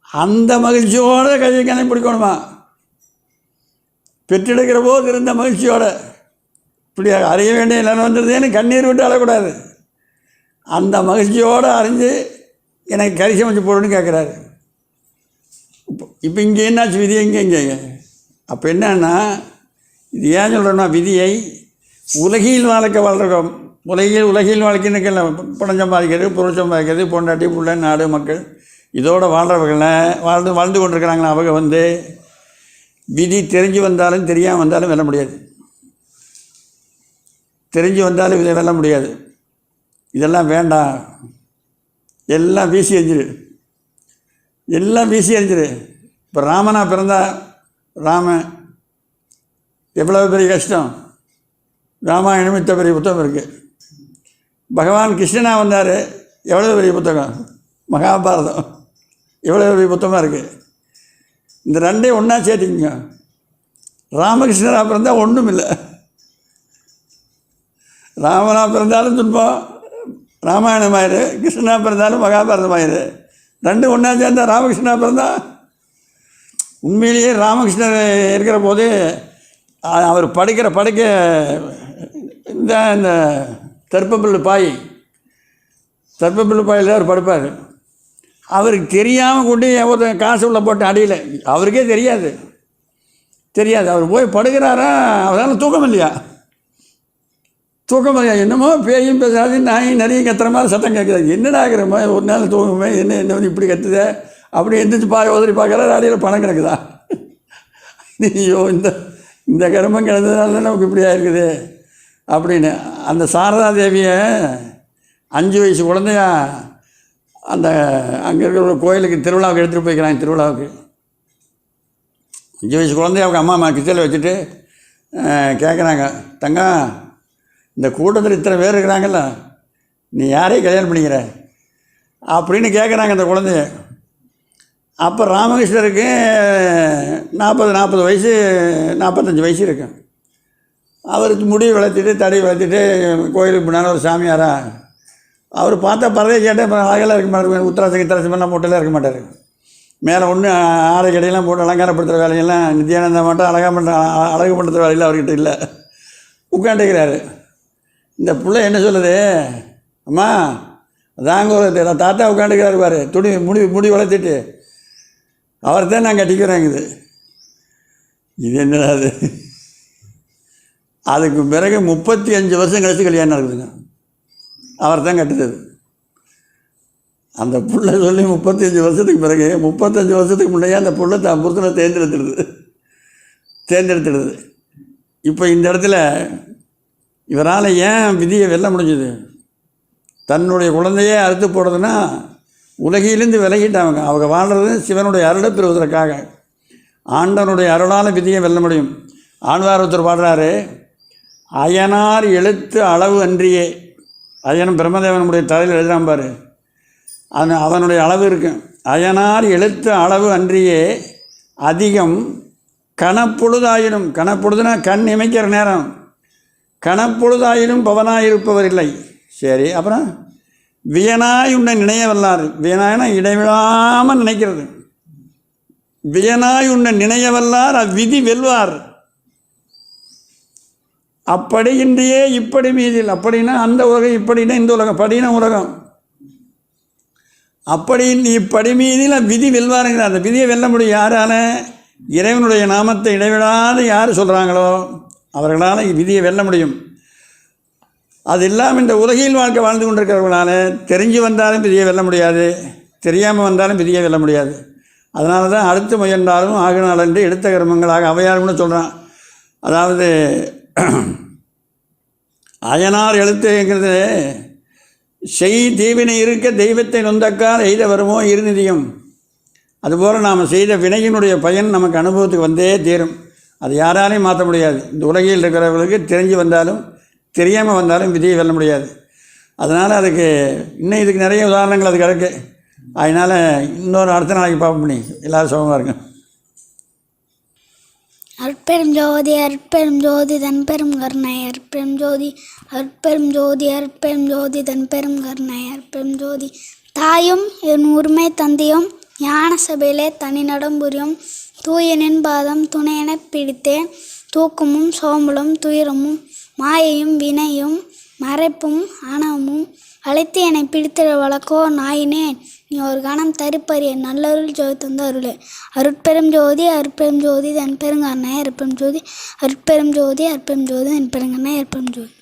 அந்த மகிழ்ச்சியோடு கையை கதை பிடிக்கணுமா, பெற்றெடுக்கிற போது இருந்த மகிழ்ச்சியோடு. இப்படி அறிய வேண்டிய நிலம் வந்துருதுன்னு கண்ணீர் விட்டு அழக்கூடாது, அந்த மகிழ்ச்சியோடு அறிஞ்சு எனக்கு கறி சமைச்சு போடணும்னு கேட்குறாரு. இப்போ இங்கே என்னாச்சு விதி இங்கே அப்போ என்னன்னா, இது ஏன் சொல்கிறோன்னா, விதியை உலகில் வாழ்க்கை வாழ்கிறோம், உலகில் வாழ்க்கைன்னு பணம் சம்பாதிக்கிறது, பொருள் சம்பாதிக்கிறது, பொண்டாட்டி பிள்ளை நாடு மக்கள் இதோடு வாழ்கிறவர்களை வாழ்ந்து கொண்டிருக்கிறாங்களா, அவங்க வந்து விதி தெரிஞ்சு வந்தாலும் தெரியாமல் வந்தாலும் வெல்ல முடியாது, தெரிஞ்சு வந்தாலும் இதை வெல்ல முடியாது. இதெல்லாம் வேண்டாம், எல்லாம் வீசி எறிஞ்சிரு, எல்லாம் வீசி எறிஞ்சிரு. இப்போ ராமனா பிறந்தா ராமன் எவ்வளோ பெரிய கஷ்டம், ராமாயணம் இத்த பெரிய புத்தகம் இருக்குது. பகவான் கிருஷ்ணனா வந்தார், எவ்வளோ பெரிய புத்தகம், மகாபாரதம் எவ்வளோ பெரிய புத்தகமாக இருக்குது. இந்த ரெண்டையும் ஒன்றா சேர்த்திங்க, ராமகிருஷ்ணராக பிறந்தால் ஒன்றும் இல்லை, ராமனாக பிறந்தாலும் துன்பம் ராமாயணமாயிரு, கிருஷ்ணனா பிறந்தாலும் மகாபாரதமாயிரு. ரெண்டும் ஒன்றா சேர்ந்தால் ராமகிருஷ்ணா பிறந்தா. உண்மையிலேயே ராமகிருஷ்ணர் இருக்கிற போது அவர் படுக்க இந்த தர்ப்பப்பில்லு பாயில் அவர் படுப்பார். அவருக்கு தெரியாமல் கொண்டு ஒரு காசு உள்ள போட்டு அடியில், அவருக்கே தெரியாது, அவர் போய் படுக்கிறாரா, அவரால் தூக்கம் இல்லையா, என்னமோ பேயும் பேசாது நாயும் நிறைய கத்துற மாதிரி சத்தம் கேட்குது. என்னடா ஆகிற மாதிரி ஒரு நாள் தூங்குமே, என்ன வந்து இப்படி கத்துத அப்படி எந்திரிச்சு உதறி பார்க்குறாரு, அடியில் பணம் கிடக்குதா. ஐயோ இந்த கருமம் கிடந்ததுனால நமக்கு இப்படி ஆயிருக்குது அப்படின்னு. அந்த சாரதா தேவியை 5 வயசு குழந்தையா அந்த அங்கே இருக்கிற ஒரு கோயிலுக்கு திருவிழாவுக்கு எடுத்துகிட்டு போய்க்கிறாங்க. திருவிழாவுக்கு 5 வயசு குழந்தைய அவங்க அம்மா கிச்சனில் வச்சுட்டு கேட்குறாங்க, தங்கம் இந்த கூட்டத்தில் இத்தனை பேர் இருக்கிறாங்கல்ல, நீ யாரையும் கல்யாணம் பண்ணிக்கிற அப்படின்னு கேட்குறாங்க அந்த குழந்தைய. அப்போ ராமகிருஷ்ணருக்கு 40 வயசு 45 வயசு இருக்கு. அவருக்கு முடி வளர்த்திட்டு தடி வளர்த்திட்டு கோயிலுக்கு போனாலும் ஒரு சாமியாரா, அவர் பார்த்தா பறவை கேட்டே அழகெல்லாம் இருக்க மாட்டார், உத்தராசம் கித்தராசமெல்லாம் போட்டெல்லாம் இருக்க மாட்டார். மேலே ஒன்று ஆடை கடையெல்லாம் போட்டு அலங்காரப்படுத்துகிற வேலையெல்லாம் நித்யானந்தா மட்டும் அழகு பண்ணுற வேலையில் அவர்கிட்ட இல்லை, உட்காந்துக்கிறாரு. இந்த பிள்ளை என்ன சொல்லுது, அம்மா அதாங்க ஒரு தாத்தா உட்காந்துக்கிறாரு பாரு, முடி வளர்த்திட்டு அவர் தான் நான் கட்டிக்கிறேங்குது. இது என்னடா அது. அதுக்கு பிறகு 35 வருஷம் கழிச்சு கல்யாணம் இருக்குதுங்க, அவர் தான் கட்டுறது. அந்த புள்ள சொல்லி 35 வருஷத்துக்கு பிறகு 35 வருஷத்துக்கு முன்னையே அந்த புள்ள தான் புருஷனை தேர்ந்தெடுத்துடுது. இப்போ இந்த இடத்துல இவரால் ஏன் விதியை வெல்ல முடிஞ்சுது, தன்னுடைய குழந்தையே அறுத்து போடுறதுன்னா உலகிலிருந்து விலகிட்டாங்க. அவங்க வாழ்கிறது சிவனுடைய அருளை பெறுவதற்காக. ஆண்டவனுடைய அருளால் விதியை வெல்ல முடியும். ஆழ்வார் ஒருத்தர் பாடுறாரு, அயனார் எழுத்து அளவு அன்றியே. அயனும் பிரம்மதேவனுடைய தலையில் எழுதாம பாரு, அவனுடைய அளவு இருக்கு. அயனார் எழுத்து அளவு அன்றியே அதிகம் கணப்பொழுதாயினும், கணப்பொழுதுனா கண் இமைக்கிற நேரம், கணப்பொழுதாயினும் பவனாயிருப்பவர் இல்லை. சரி, அப்புறம் வியனாய் உன்னை நினைய வல்லார். வியனாய்னா இடைவிடாமல் நினைக்கிறது. வியனாய் உன்னை நினைய வல்லார் அவ்விதி வெல்வார். அப்படி இன்றையே இப்படி மீதில். அப்படின்னா அந்த உலகம், இப்படின்னா இந்த உலகம், படினா உலகம். அப்படி இப்படி மீதில் விதி வெல்வாருங்கிற. அந்த விதியை வெல்ல முடியும் யாரால? இறைவனுடைய நாமத்தை இடைவிடாது யார் சொல்கிறாங்களோ அவர்களால் விதியை வெல்ல முடியும். அது இல்லாமல் இந்த உலகில் வாழ்க்கை வாழ்ந்து கொண்டிருக்கிறவங்களால தெரிஞ்சு வந்தாலும் விதியை வெல்ல முடியாது, தெரியாமல் வந்தாலும் விதியை வெல்ல முடியாது. அதனால தான் அடுத்து முயன்றாலும் ஆகினால் என்று எடுத்த கர்மங்களாக அவையாருன்னு சொல்கிறான். அதாவது அயனார் எழுத்துங்கிறது செய் தீவினை இருக்க தெய்வத்தை நொந்தக்கால் எய்த வருமோ இருநிதியும். அதுபோல் நாம் செய்த வினையினுடைய பயன் நமக்கு அனுபவத்துக்கு வந்தே தீரும். அது யாராலையும் மாற்ற முடியாது. இந்த உலகில் இருக்கிறவர்களுக்கு தெரிஞ்சு வந்தாலும் தெரியாமல் வந்தாலும் விதியை வெல்ல முடியாது. அதனால் அதுக்கு இன்னும் இதுக்கு நிறைய உதாரணங்கள் அது கிடக்கு. அதனால் இன்னொரு அடுத்த நாளைக்கு பார்ப்போம். பண்ணி எல்லோரும் சுகமாக இருங்க. அருட்பெரும் ஜோதி அருட்பெரும் ஜோதி தன்பெரும் கருணை அருட்பெரும் ஜோதி அருட்பெரும் ஜோதி அருட்பெரும் ஜோதி தன்பெரும் கருணை அருட்பெரும் ஜோதி. தாயும் என் உரிமை தந்தையும் ஞான சபையிலே தனிநடம் புரியும் தூயனின் பாதம் துணையெனப் பிடித்தேன். தூக்கமும் சோம்பலும் துயரமும் மாயையும் வினையும் மறைப்பும் ஆணவமும் அழைத்து என்னை பிடித்திட வழக்கோ நாயினேன். நீ ஒரு கணம் தரிப்பறிய நல்லருள் ஜோதி தந்த அருளே. அருட்பெரும் ஜோதி அருட்பெரும் ஜோதி தன் பெருங்கண்ணை அருட்பெரும் ஜோதி அருட்பெரும் ஜோதி அருட்பெரும் ஜோதி தன் பெருங்கண்ணை அருட்பெரும் ஜோதி.